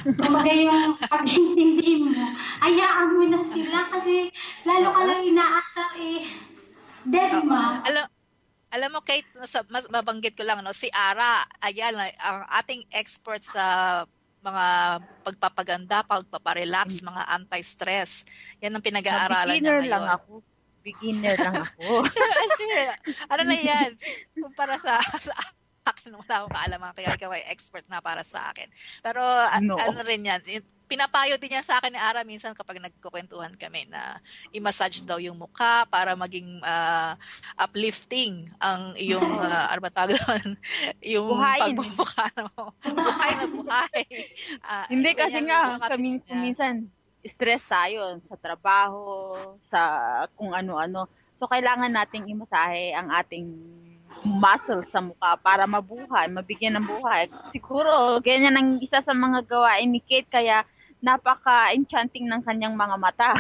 kumbaga yung pag-intindi mo, ayaan mo na sila kasi lalo ka lang inaasar dedma. Alam mo, Kate, mas mabanggit ko lang, no, si Ara, ayan, ang ating expert sa mga pagpapaganda, pagpaparelax, mga anti-stress. Yan ang pinag-aaralan niya ngayon. Beginner lang ako. Ano na yan? Para sa akin, wala akong kaalaman, kaya ikaw ay expert na para sa akin. Pero ano rin yan, pinapayo din niya sa akin ni Ara minsan kapag nagkukwentuhan kami na i-massage daw yung mukha para maging uplifting ang iyong ano ba tawag doon? Yung Buhayin. pagmumukha mo. Buhay na buhay. Hindi kasi ganyan nga, yung mga kami tips niya. minsan stress tayo sa trabaho, sa kung ano-ano. So, kailangan nating imasahe ang ating muscle sa mukha para mabuhay, mabigyan ng buhay. Siguro, ganyan ang isa sa mga gawain ni Kate, kaya napaka-enchanting ng kanyang mga mata.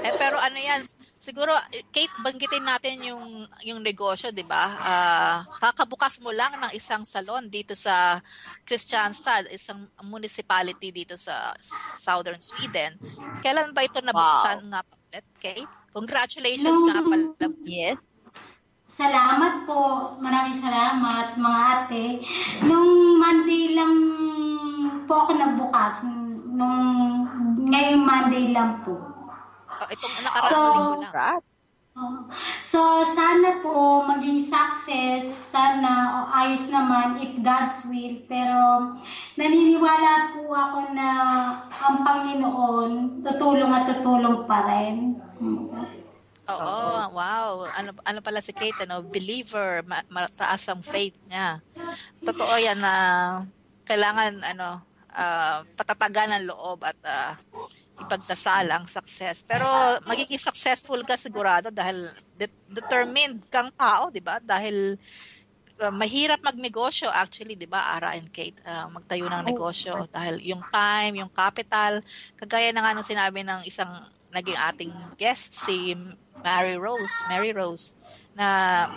Pero ano yan, siguro, Kate, banggitin natin yung negosyo, di ba? Kakabukas mo lang ng isang salon dito sa Kristianstad, isang municipality dito sa southern Sweden. Kailan ba ito nabuksan nga ulit, Kate? Congratulations nga pala. Yes. Salamat po. Maraming salamat, mga ate. Nung Monday lang po ako nagbukas. Ngayong Monday lang po. Itong nakaraang linggo lang. Right. So, sana po maging success. Sana ayos naman if God's will. Pero naniniwala po ako na ang Panginoon tutulong at tutulong pa rin. Oo, wow. Ano pala si Kate, believer, mataas ang faith niya. Totoo yan na kailangan patatagan ng loob at ipagdasal ang success. Pero magiging successful ka sigurado dahil determined kang tao, 'di ba? Dahil mahirap magnegosyo actually, 'di ba? Ara and Kate, magtayo ng negosyo dahil yung time, yung capital, kagaya na nga nung sinabi ng isang naging ating guest si Mary Rose, na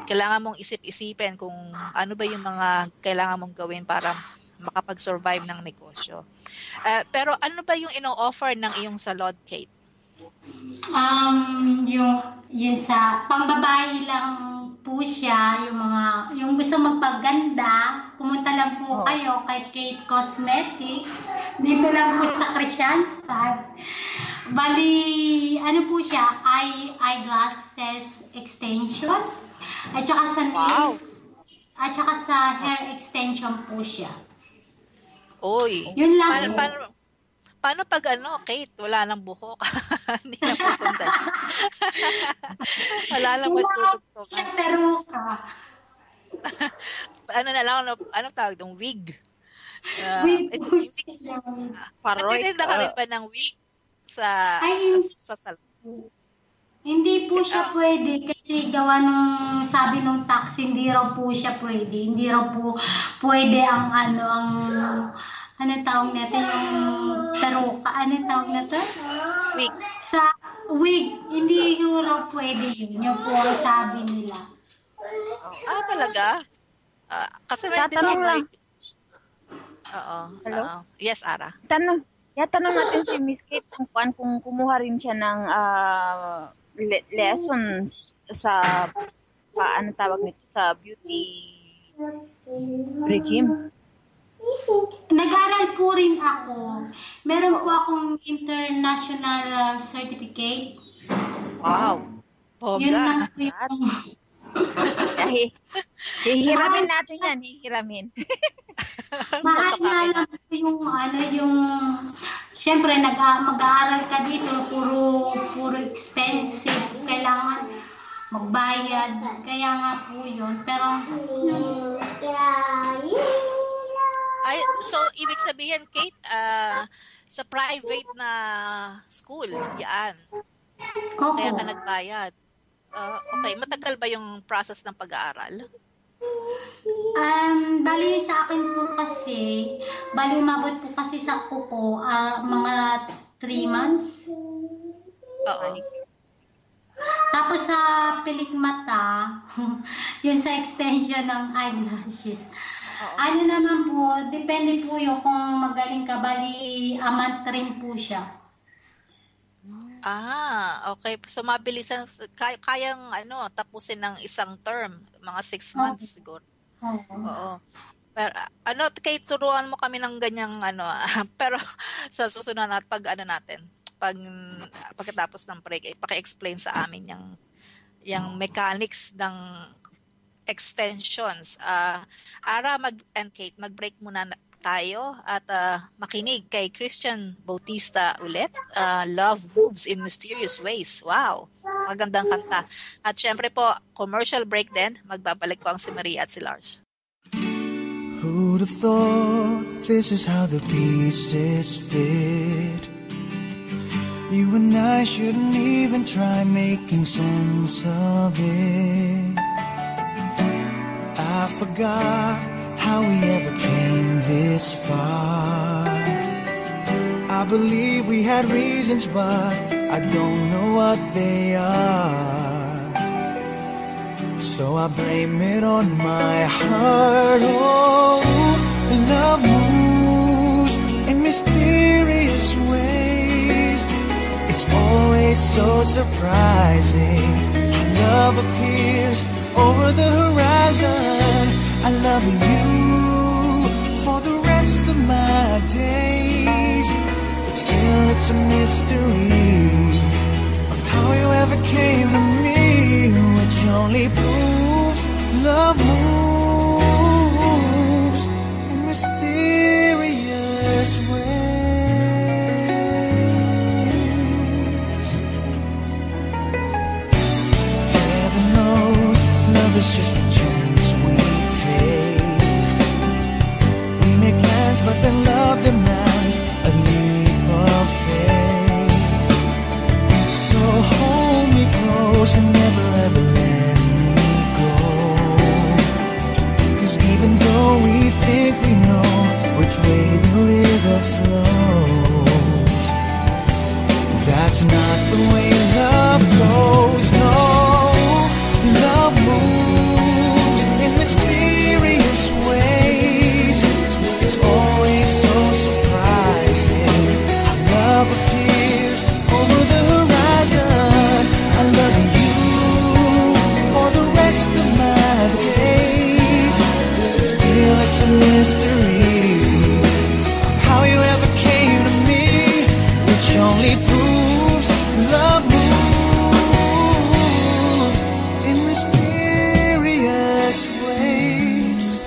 kailangan mong isip-isipin kung ano ba yung mga kailangan mong gawin para makapag-survive ng negosyo. Pero ano ba yung ino-offer ng iyong salon, Kate? Yung sa pambabae lang po siya, yung gusto magpaganda, pumunta lang po kayo kay Kate Cosmetics. Dito lang po sa Kristianstad. Bali, ano po siya, eyeglasses extension, at saka sa nails, at saka sa hair extension po siya. Oy, Yun lang. paano pag Kate, wala nang buhok? Hindi na pupunta dyan. Wala nang magtutugtog. Siya peruka. Ano na lang, ano tawag doon? Wig. Wig po siya. Paroy. Nagtitinda ka rin ba ng wig sa salon? Hindi po siya pwede kasi gawa nung sabi nung tax, hindi raw po siya pwede. Hindi raw po pwede ang ano tawag natin, yung peruka, ano tawag natin? Wig. Sa wig, hindi raw pwede yun. Yung po ang sabi nila. Talaga? Kasi may di ba Tatanong lang. Oo. Hello? Yes, Ara. Tanong natin si Miss Kate kung kumuha rin siya ng lessons sa ano tawag nito, sa beauty regime. Nag-aral po rin ako. Meron po akong international certificate. Wow. Yun lang Bongga. po yung... Hihiramin natin yan, hihiramin. Mahal nga lang po yung syempre mag-aaral ka dito, puro expensive, kailangan magbayad, kaya nga po yun. Pero So ibig sabihin, Kate, sa private na school, yan. Kaya ka nagbayad. Okay, matagal ba yung process ng pag-aaral? Bali sa akin po kasi, umabot po kasi sa kuko, mga 3 months. Oo. Tapos sa pilikmata, yun sa extension ng eyelashes. Ano naman po, depende po yun kung magaling ka, bali a month rin po siya. Okay. So mabilisan, kayang tapusin ng isang term, mga 6 months siguro. Oo. Pero kay turuan mo kami ng ganyang pero sa susunod at pagkatapos ng break, paki-explain sa amin yung mechanics ng extensions. Ara and Kate, mag-break muna tayo at makinig kay Christian Bautista ulit. Love Moves in Mysterious Ways. Wow, magandang kanta. At syempre po, commercial break din. Magbabalik po ang si Maria at si Lars. Who'd have thought this is how the pieces fit? You and I shouldn't even try making sense of it. I forgot how we ever came this far. I believe we had reasons, but I don't know what they are. So I blame it on my heart. Oh, love moves in mysterious ways. It's always so surprising. Love appears over the horizon. I love you for the rest of my days. But still it's a mystery of how you ever came to me, which only proves love moves in mysterious ways. Heaven knows love is just a chance we take. We make plans, but then love demands a leap of faith. So hold me close and never ever let me go. 'Cause even though we think we know which way the river flows, that's not the way love goes. No, love moves in mysterious ways. It's always so surprising how love appears over the horizon. I love you for the rest of my days. Still it's a mystery of how you ever came to me, which only proves love moves in mysterious ways.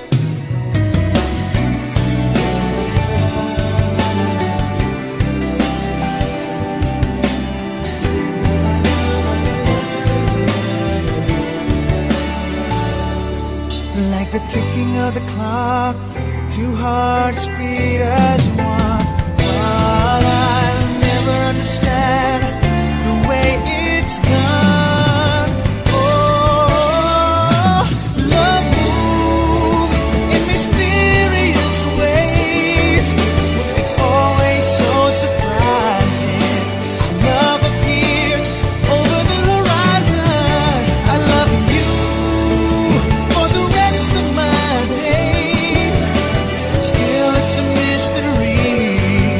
Like the ticking of the clock, two hearts beat as one. But I'll never understand the way it's done. Oh, love moves in mysterious ways. It's always so surprising. Love appears over the horizon. I love you for the rest of my days. Still it's a mystery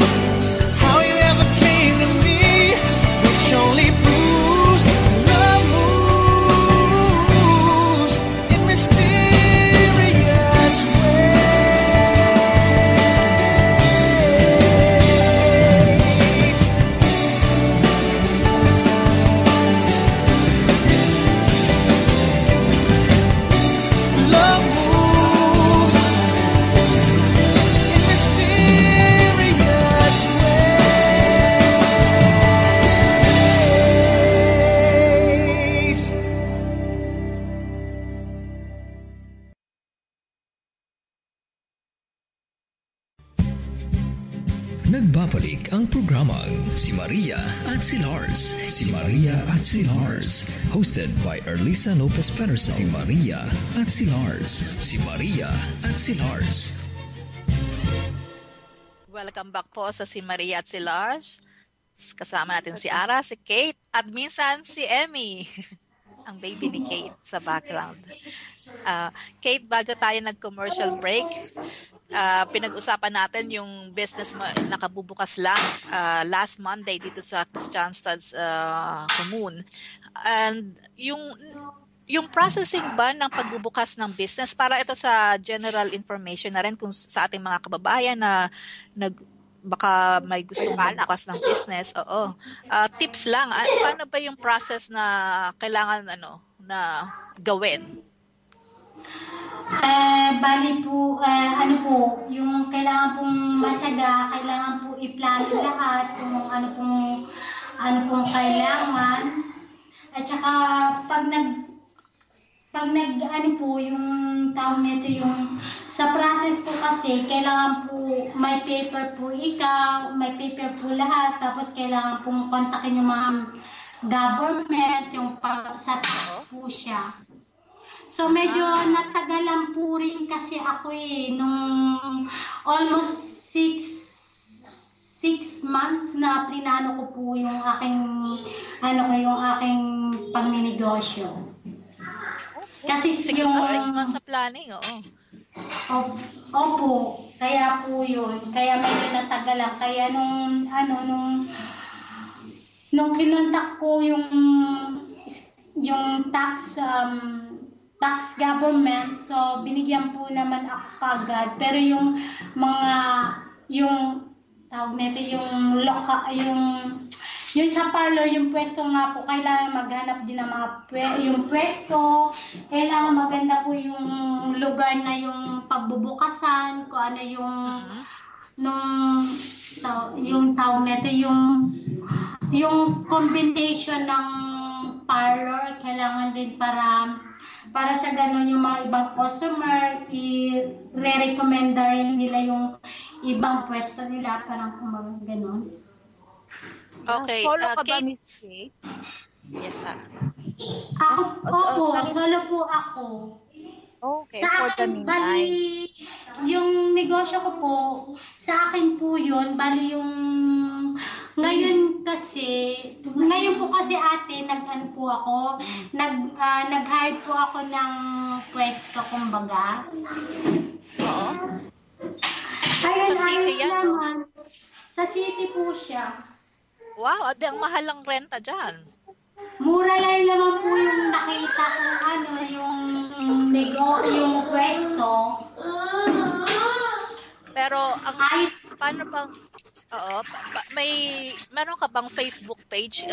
how you ever came to me, which only proves love moves in mysterious ways. Love moves in mysterious ways. Nagbabalik ang programang Si Maria at si Lars. Si Maria at si Lars. Hosted by Erlisa Lopez Patterson. Si Maria at si Lars. Si Maria at si Lars. Welcome back po sa si Maria at si Lars. Kasama natin si Ara, si Kate, at minsan si Emmy. Ang baby ni Kate sa background. Kate, bago tayo nag-commercial break, pinag-usapan natin yung business nakabubukas lang last Monday dito sa Kristianstad's Commune. And yung processing ba ng pagbubukas ng business, para ito sa general information na rin kung sa ating mga kababayan na baka may gustong magbukas ng business. Oo. Tips lang, paano ba yung process na kailangan na gawin? Bali po, ano po, yung kailangan pong matyaga, kailangan po i-plano lahat, kung ano pong kailangan. At saka ano po, yung tawag nito, yung sa process po kasi, kailangan po may paper po ikaw, may paper po lahat, tapos kailangan pong kontakin yung mga government, yung sa tax po siya. So medyo natagalan po rin kasi ako nung almost 6 months na plinano ko po yung aking pagninegosyo. Kasi 6 months sa planning, oo. Opo, kaya po yun. Kaya medyo natagalan. Kaya nung kinontak ko yung tax government, so binigyan po naman ako kagad. Pero yung tawag nito, yung sa parlor, yung pwesto nga po, kailangan maghanap din ng yung pwesto, kailangan maganda po yung lugar na yung pagbubukasan, kung ano yung tawag nito, yung combination ng parlor, kailangan din para sa ganun yung mga ibang customer, i-recommenda rin nila yung ibang pwesto nila, parang kumbaga ganun. Okay. Solo ka ba, Kate? Miss Kate? Yes, Opo, solo po ako. Okay, Sa for the akin, meantime. bali, yung negosyo ko po, sa akin po yun, bali yung, ngayon po kasi ate, nag-hire po ako ng pwesto, kumbaga. Oo. Ayun, Sa city ayos yan, no? naman. Sa city po siya. Wow, ang mahal ng renta dyan. Mura lang naman po yung nakita kung yung pwesto. Pero Ayos. paano bang meron ka bang Facebook page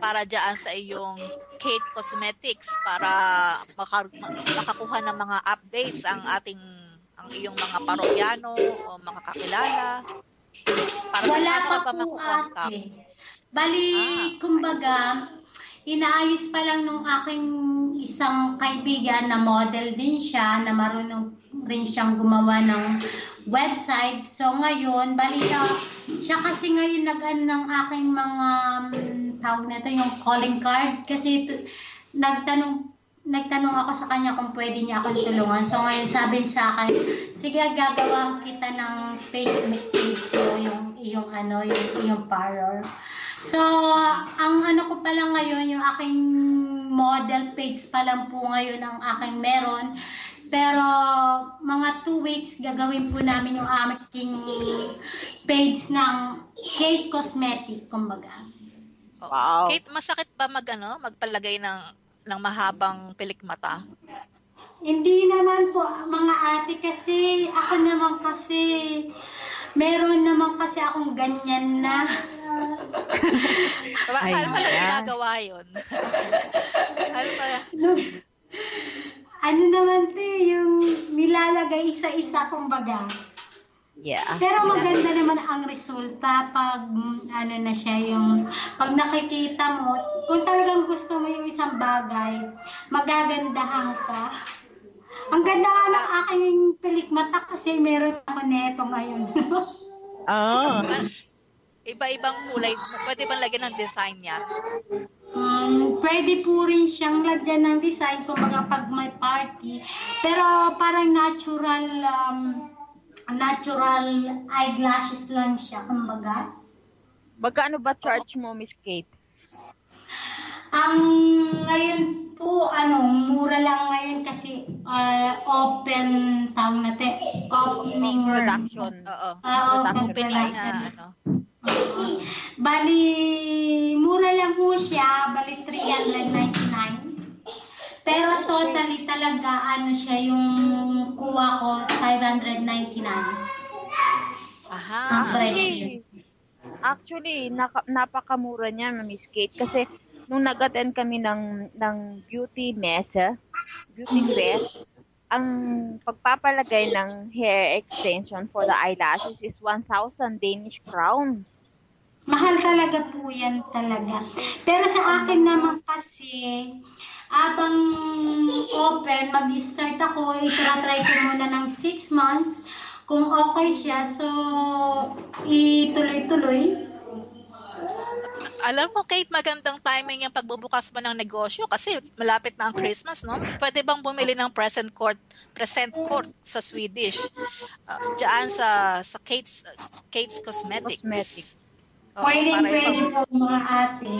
para diyan sa iyong Kate Cosmetics para makakuha ng mga updates ang iyong mga parokyano o mga kakilala? Para Wala paano pa ka po makukontak? ate. Bali, kumbaga, inaayos pa lang nung aking isang kaibigan na model din siya, na marunong rin siyang gumawa ng website. So ngayon, bali siya kasi ngayon ng aking mga tawag nito, yung calling card. Kasi nagtanong ako sa kanya kung pwede niya akong tulungan. So ngayon sabi sa akin, sige, gagawin kita ng Facebook page, so yung parlor. So ang ano ko pa lang ngayon, yung aking model page pa lang po ngayon ang aking meron. Pero mga 2 weeks gagawin po namin yung aking page ng Kate Cosmetic, kumbaga. Wow. Kate, masakit ba magpalagay ng mahabang pilikmata? Hindi naman po mga ate, kasi ako naman kasi meron naman kasi akong ganyan na. Paano pala ginagawa yun? Ano pala? Ano naman yung nilalagay isa-isa, kumbaga. Yeah. Pero maganda naman ang resulta pag na siya, yung pag nakikita mo, kung talagang gusto mo yung isang bagay, magagandahan ka. Ang ganda nga ng aking pilikmata kasi meron ako neto ngayon. Oh. Iba-ibang kulay. Pwede ba lagyan ng design yan? Pwede po rin siyang lagyan ng design kumbaga pag may party. Pero parang natural eyelashes lang siya, kumbaga. Magkano ba charge mo, Miss Kate? Ngayon po, mura lang ngayon kasi open, tawag natin, opening Production. Oo. Opening na Bali, mura lang po siya, bali 399. Pero totally talaga, siya yung kuha ko, 599. Aha. Ang presyo. Actually, napakamura niya, Miss Kate, kasi nung nag-attend kami ng beauty fest, ang pagpapalagay ng hair extension for the eyelashes is 1,000 Danish crowns. Mahal talaga po yan talaga. Pero sa akin naman kasi, abang open, mag-start ako, itry ko muna ng 6 months. Kung okay siya, so ituloy-tuloy. Alam mo, Kate, magandang timing yung pagbubukas mo ng negosyo kasi malapit na ang Christmas, no? Pwede bang bumili ng present court sa Swedish? Diyan sa Kate's Cosmetics. Pwede po mga ate.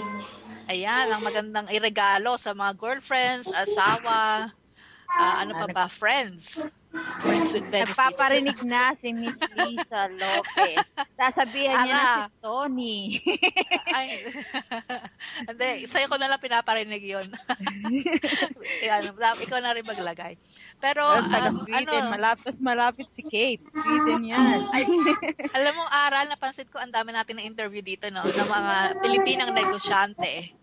Ayan, ang magandang iregalo sa mga girlfriends, asawa, friends. Friends with benefits. Nagpaparinig na si Miss Lisa Lopez. Sasabihan niya na si Tony. Ay, hindi, sa'yo ko na lang pinaparinig yun. Ayan, ikaw na rin maglagay. Pero, malapit si Kate. Sweden yan. Alam mo, Aral, napansin ko ang dami natin na interview dito, no? Ng mga Pilipinang negosyante.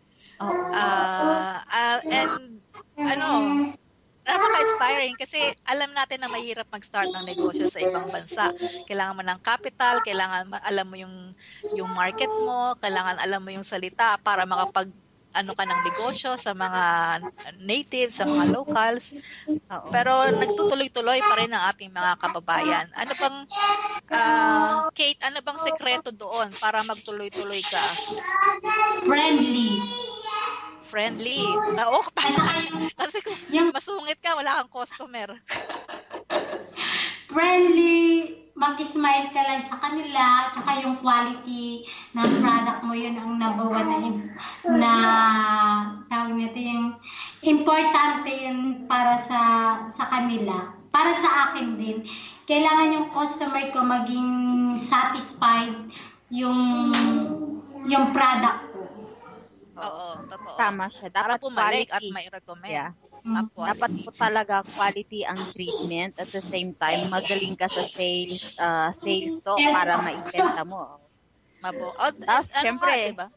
Napaka-inspiring kasi alam natin na mahirap mag-start ng negosyo sa ibang bansa. Kailangan mo ng capital, kailangan alam mo yung market mo, kailangan alam mo yung salita para makapag ka ng negosyo sa mga natives, sa mga locals. Pero nagtutuloy-tuloy pa rin ang ating mga kababayan. Ano bang, Kate, ano bang sekreto doon para magtuloy-tuloy ka? Friendly. Oo, kasi kung masungit ka, wala kang customer. Friendly, mag-smile ka lang sa kanila, tsaka yung quality ng product mo, yun ang number one na tawag nito, yung importante yun para sa kanila. Para sa akin din, kailangan yung customer ko maging satisfied yung product ko. Oo, totoo. Tama siya. Para pumalik at may recommend. Yeah. Dapat po talaga quality ang treatment at the same time magaling ka sa sales para maibenta mo. Siyempre, diba?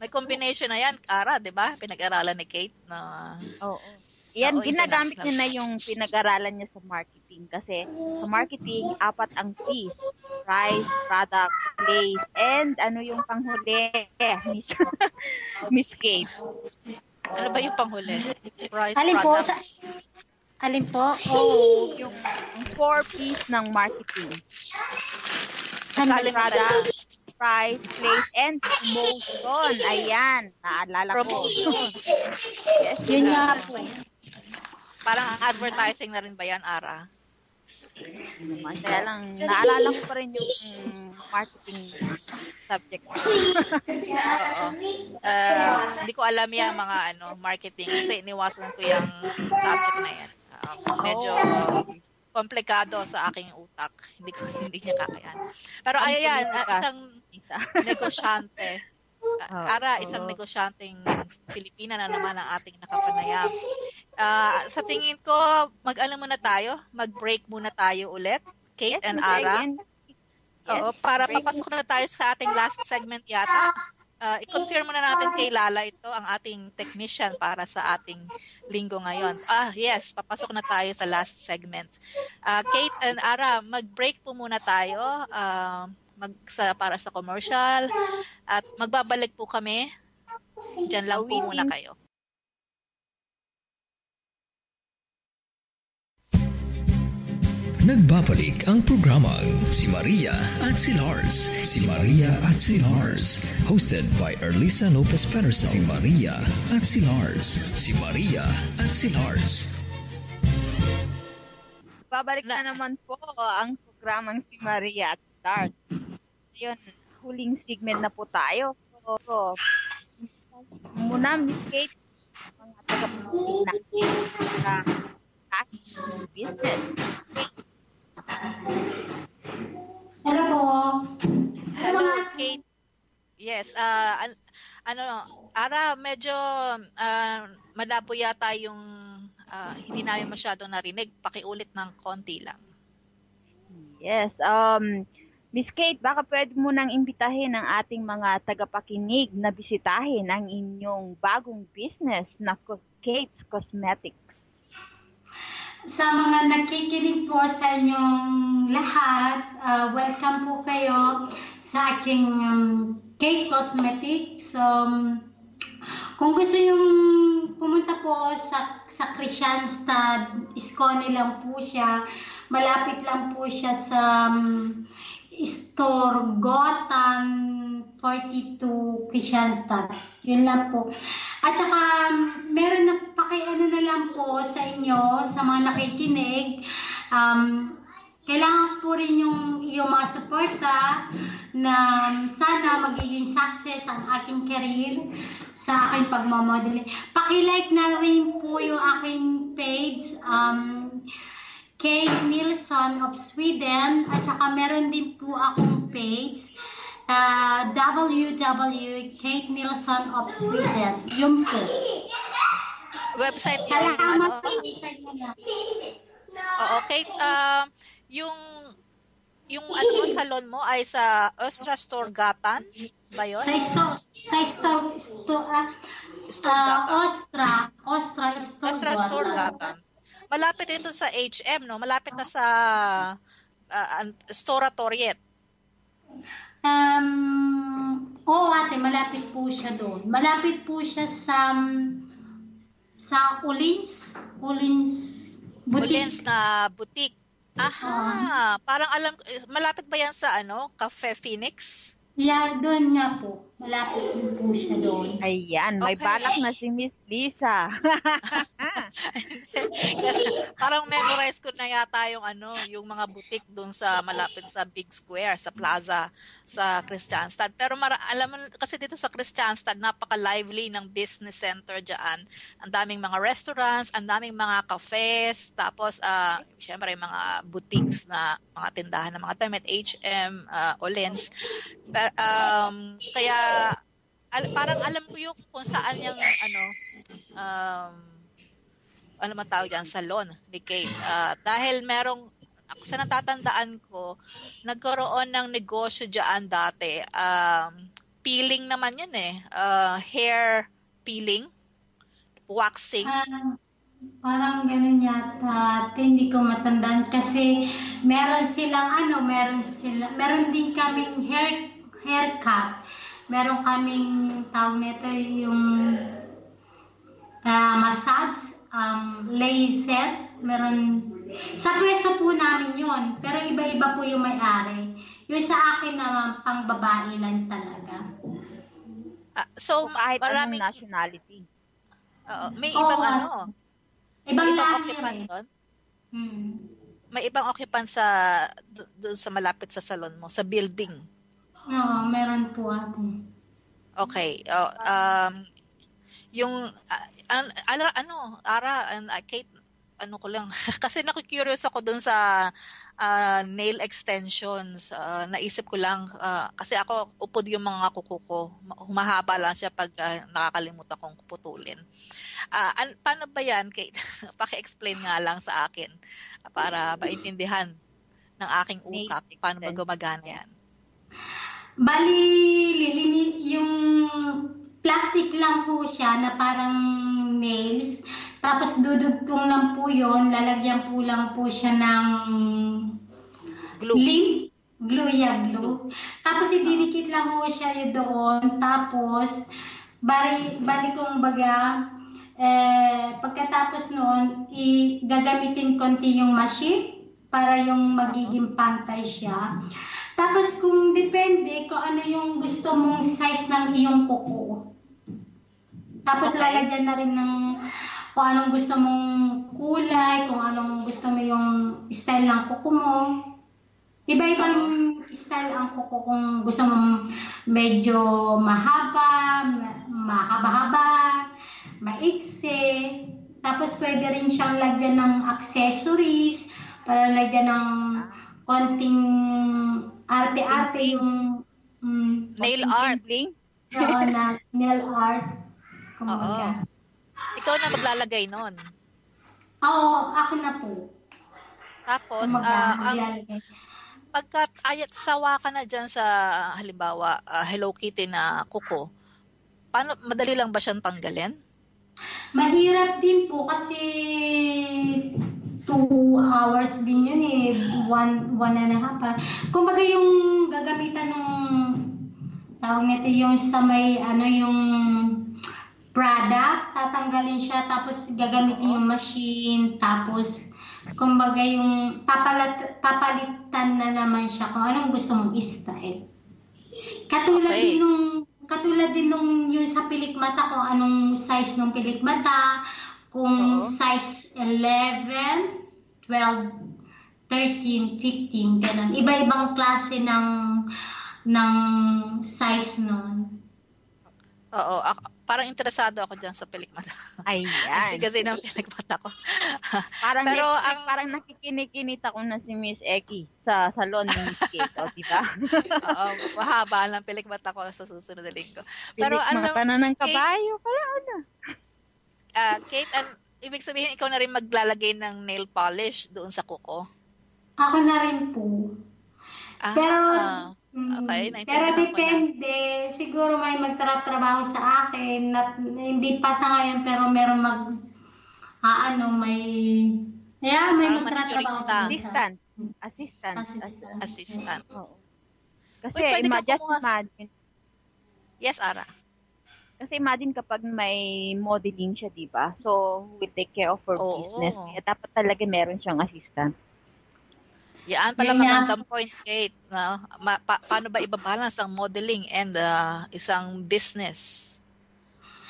May combination na yan, Ara, diba? Pinag-aralan ni Kate na... Oo. Yan, ginagamit niya na yung pinag-aralan niya sa marketing kasi sa marketing, 4 ang P. Price, product, place, and ano yung panghuli? Miss Kate. Ano ba yung panghuli? Price, Alin product? Alin po? Yung 4 P's ng marketing. Product, price, place, and promotion. Ayan, naalala ko. Promotion. Yes, yun nga po. Parang advertising na rin ba yan, Ara? Kaya lang, naalala ko pa rin yung marketing subject. Oo. Hindi ko alam yung mga marketing kasi iniwasan ko yung subject na yan. Medyo komplikado sa aking utak. Hindi niya kakayan. Pero ayan, isang negosyante. Ara, isang negosyanteng Pilipina na naman ang ating nakapanayam. Sa tingin ko, muna tayo? Mag-break muna tayo ulit, Kate and Ara. Oo, para papasok na tayo sa ating last segment yata. I-confirm muna natin kay Lala ito, ang ating technician para sa ating linggo ngayon. Yes, papasok na tayo sa last segment. Kate and Ara, mag-break po muna tayo para sa commercial at magbabalik po kami. Diyan lang po muna kayo. Nagbabalik ang programang Si Maria at si Lars. Si Maria at si Lars. Hosted by Erlisa Lopez Patterson. Si Maria at si Lars. Si Maria at si Lars. Babalik na naman po ang programang Si Maria at si Lars. Yun, huling segment na po tayo. So muna, Miss Kate, mga taga-pagpapit natin sa business. Hello po. Hello, Kate. Yes, Ara, medyo malabo yata yung hindi namin masyadong narinig. Pakiulit ng konti lang. Yes, Miss Kate, baka pwede mo nang imbitahin ang ating mga tagapakinig na bisitahin ang inyong bagong business na Kate's Cosmetics. Sa mga nakikinig po sa inyong lahat, welcome po kayo sa aking Kate Cosmetics. Kung gusto yung pumunta po sa Kristianstad, Iskone lang po siya. Malapit lang po siya sa store Gotan 42 Kristianstad. Yun lang po. At saka meron na pakiano na lang po sa inyo, sa mga nakikinig. Kailangan po rin yung mga suporta na sana magiging success ang aking career sa aking pagmamodeling. Paki-like na rin po yung aking page, Kate Nilsson of Sweden. At saka meron din po akong page, Kate Nilsson of Sweden. Yun po. Website niya yung ano? Oo, Kate, yung ano mo, salon mo ay sa Östra Storgatan ba yun? Sa Östra Storgatan. Malapit ito sa HM, no? Malapit na sa Storatoriet. Oo, ate, malapit po siya doon. Malapit po siya sa Ulins Ulins na boutique. Aha, parang malapit ba yan sa Cafe Phoenix? Yeah, doon nga po. Malapit po siya doon. Ayan, may balak na si Miss Lisa. Kasi parang memorize ko na yata yung mga boutique doon sa malapit sa Big Square, sa Plaza, sa Kristianstad. Pero alam mo, kasi dito sa Kristianstad, napaka-lively ng business center dyan. Ang daming mga restaurants, ang daming mga cafes, tapos, syempre, mga boutiques na mga tindahan ng mga damit, H&M, Olens. Kaya parang alam ko yung kung saan yung ano matawag dyan, salon ni Kate. Dahil sa natatandaan ko, nagkaroon ng negosyo dyan dati. Peeling naman yun hair peeling, waxing. Parang ganun yata. Hindi ko matandaan kasi meron din kaming haircut. Meron kaming tawag nito yung massage, laser. Meron sa pwesto po namin yun, pero iba-iba po yung may-ari. Yung sa akin naman pang babae lang talaga. So kahit anong nationality. May ibang ibang occupant doon? May ibang occupant doon sa malapit sa salon mo, sa building? Oo, meron po ate. Okay. Yung Kate, ko lang kasi naku-curious ako dun sa nail extensions. Naisip ko lang kasi ako upod yung mga kuko ko. Humahaba lang siya pag nakakalimutan kong putulin. Paano ba yan, Kate? Paki-explain nga lang sa akin para maintindihan ng aking utak paano ba gumagana yan. Bali, yung plastic lang po siya na parang nails. Tapos dudugtong lang po yun. Lalagyan po lang po siya ng glue. Glue. Tapos ididikit lang po siya doon. Tapos, bali kong baga, pagkatapos noon, gagamitin konti yung machine para yung magiging pantay siya. Tapos kung depende kung ano yung gusto mong size ng iyong kuko. Tapos lalagyan na rin ng kung anong gusto mong kulay, kung anong gusto mo yung style ng kuko mo. Iba-ibang style ang kuko kung gusto mong medyo mahaba-haba, maiksi. Tapos pwede rin siyang lagyan ng accessories para lagyan ng konting arte-arte yung nail art. Oo, nail art. Oo. Ikaw na maglalagay nun. Oo, ako na po. Tapos, pagka sawa ka na dyan sa, halimbawa, Hello Kitty na kuko, madali lang ba siyang tanggalin? Mahirap din po kasi 2 hours din yun eh. One and a half. Kumbaga yung gagamitan ng tawag nito yung sa may yung product, tatanggalin siya tapos gagamitin yung machine tapos kumbaga yung papalitan na naman siya kung anong gusto mong style. Katulad din nung yung sa pilikmata kung anong size ng pilikmata, kung size 11, 12, 13, 15, ganun. Iba-ibang klase ng size nun. Oo, parang interesado ako dyan sa pilikmata. Ayan. Kasi ng pilikmata ko. Pero parang nakikinig ako na si Miss Eki sa salon ni Miss Kate, di ba? Oo, mahaba ng pilikmata ko sa susunod na linggo. Pero Pilikmata na ng kabayo, pala Kate, ibig sabihin ikaw na rin maglalagay ng nail polish doon sa kuko? Ako na rin po. Pero okay, pero depende. Siguro may magtatrabaho sa akin na hindi pa sa ngayon pero meron may magtatrabaho sa akin. Assistant. Oo. Kasi imagine. Yes, Ara. Kasi imagine kapag may modeling siya, di ba? So, we take care of her business. Kaya dapat talaga meron siyang assistant. Yan pala magandang point, Kate. Paano ba ibabalance ang modeling and isang business?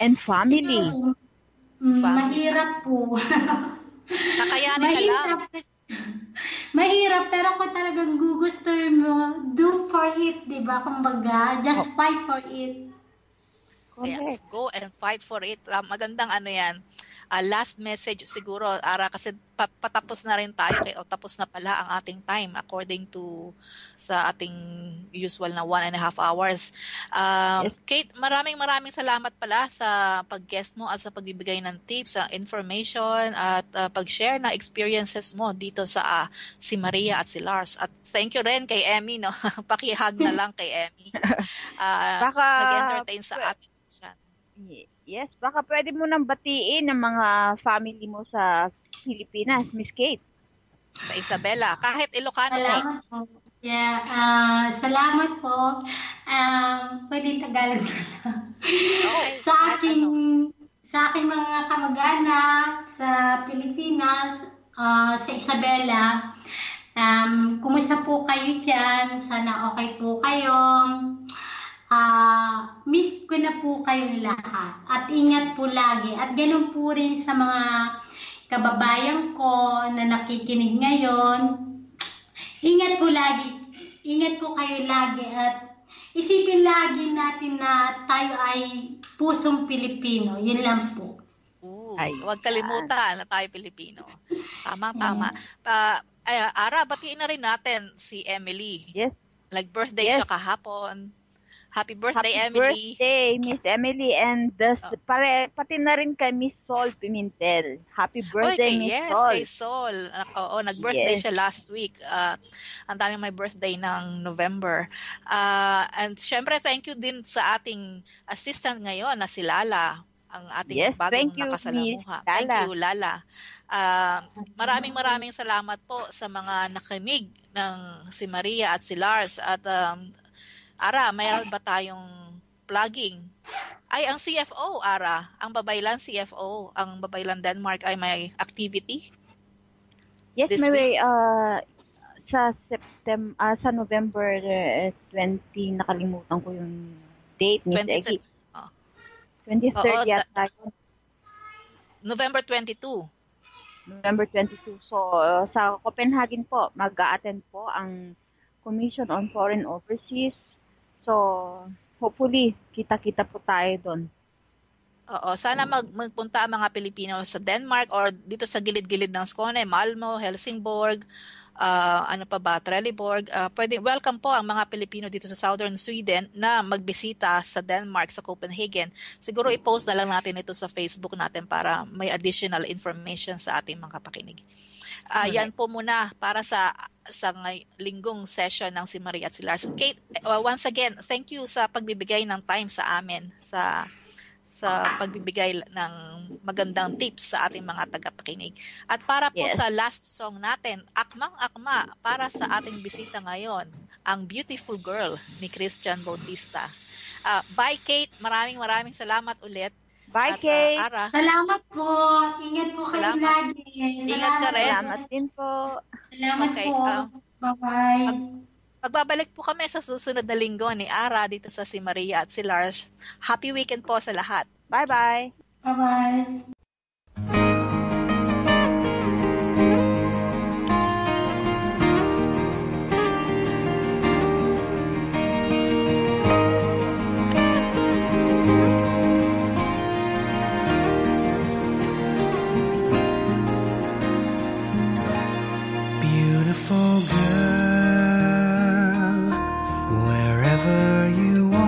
And family. Mahirap po. Kakayanin na lang. Mahirap, pero kung talagang gugusto mo, do for it, di ba? Kumbaga, just fight for it. Yeah, go and fight for it. Magandang yan. Last message siguro, Ara, kasi patapos na rin tayo o tapos na pala ang ating time according to sa ating usual na 1.5 hours. Kate, maraming salamat pala sa pag-guest mo at sa pagbibigay ng tips, information at pag-share ng experiences mo dito sa si Maria at si Lars. At thank you rin kay Emmy, no? Pakihag na lang kay Emmy. Nag-entertain sa ating isa. Yes, baka pwede mo nang batiin ng mga family mo sa Pilipinas, Miss Kate. Sa Isabela, kahit Ilocano. Salamat po. Yeah, salamat po. Pwede Tagalog na lang. Sa aking mga kamag-anak sa Pilipinas, sa Isabela, kumusta po kayo dyan? Sana okay po kayo. Miss ko na po kayong lahat at ingat po lagi at ganun po rin sa mga kababayan ko na nakikinig ngayon. Ingat po kayo lagi at isipin lagi natin na tayo ay pusong Pilipino. Yun lang po. Huwag kalimutan na tayo Pilipino. Tama. Ara, batiin na rin natin si Emily. Yes. Nag-birthday siya kahapon. Happy birthday, Emily. Happy birthday, Miss Emily. And pati na rin kay Miss Sol Pimentel. Happy birthday, Miss Sol. Kay Sol. Oo, nag-birthday siya last week. Ang daming may birthday ng November. And syempre, thank you din sa ating assistant ngayon na si Lala. Ang ating bagong nakasalamuha. Thank you, Lala. Maraming salamat po sa mga nakinig ng si Maria at si Lars. At Ara, mayroon ba tayong plugging? Ay, ang CFO, Ara, ang Babaylan CFO, ang Babaylan Denmark ay may activity? Yes, may sa November 20, nakalimutan ko yung date, Miss Eki. 23rd yata. November 22. November 22. So, sa Copenhagen po, mag-a-attend po ang Commission on Foreign Overseas. So, hopefully, kita-kita po tayo doon. Oo, sana magpunta ang mga Pilipino sa Denmark or dito sa gilid-gilid ng Skåne, Malmö, Helsingborg, Trelleborg. Welcome po ang mga Pilipino dito sa Southern Sweden na magbisita sa Denmark, sa Copenhagen. Siguro i-post na lang natin ito sa Facebook natin para may additional information sa ating mga kapakinig. Yan po muna para sa linggong session ng si Maria at si Lars. Kate, once again, thank you sa pagbibigay ng time sa amin sa sa pagbibigay ng magandang tips sa ating mga tagapakinig. At para po sa last song natin, akmang-akma para sa ating bisita ngayon, ang Beautiful Girl ni Christian Bautista. Bye, Kate. Maraming salamat ulit. Bye, Kate. Ara. Salamat po. Ingat po kayo lagi. Ingat ka rin. Salamat din po. Salamat po. Bye-bye. Magbabalik po kami sa susunod na linggo ni Ara dito sa Si Maria at si Lars. Happy weekend po sa lahat. Bye-bye. Bye-bye. Beautiful girl, wherever you are,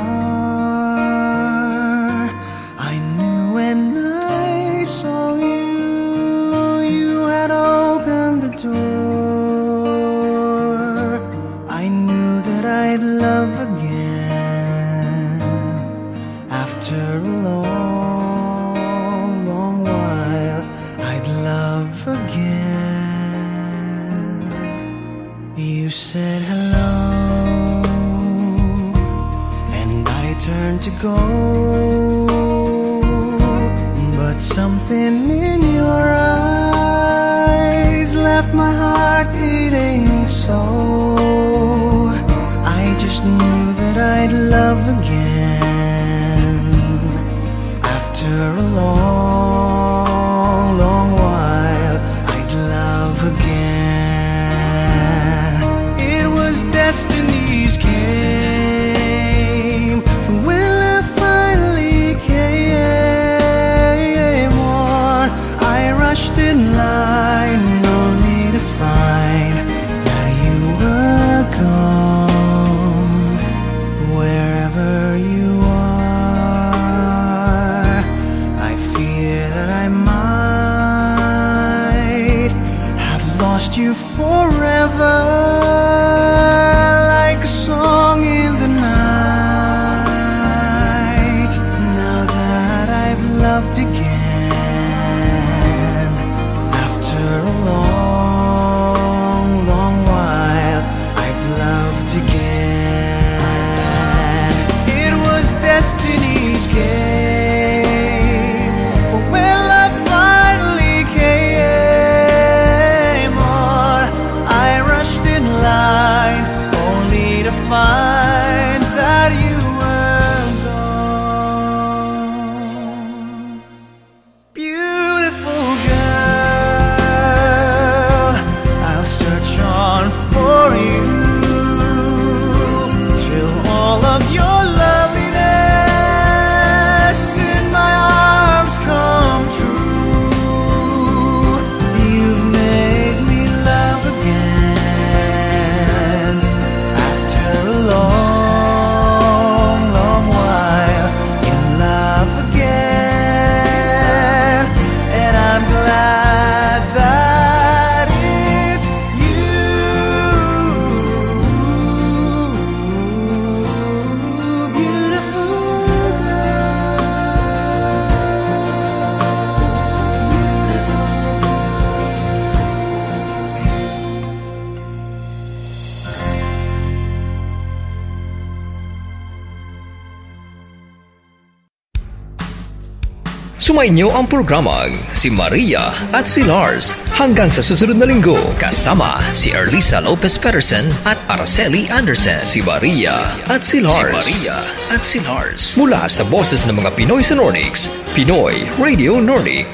I knew when I saw you, you had opened the door. I knew that I'd love again after a long, long while. I'd love again. You said hello, and I turned to go, but something in your eyes left my heart beating so. I just knew that I'd love again after a long, long while. I'd love again. Destiny's game from when I finally came on. I rushed in line only to find that you were gone. Wherever you are, I fear that I might have lost you forever. Song in the night. Now that I've loved again after a long, long while, I've loved again. It was destiny's game for when love finally came on. I rushed in line to find that you were gone. Beautiful girl, I'll search on for you till all of your loveliness in my arms come true. You've made me love again. Long, long while in love again, and I'm glad that it's you, beautiful Sumainyo ang programang Si Maria at si Lars hanggang sa susunod na linggo kasama si Erlisa Lopez Peterson at Araceli Anderson. Si Maria at si Lars. Si Maria at si Lars. Mula sa boses ng mga Pinoy sa Nordics, Pinoy Radio Nordic.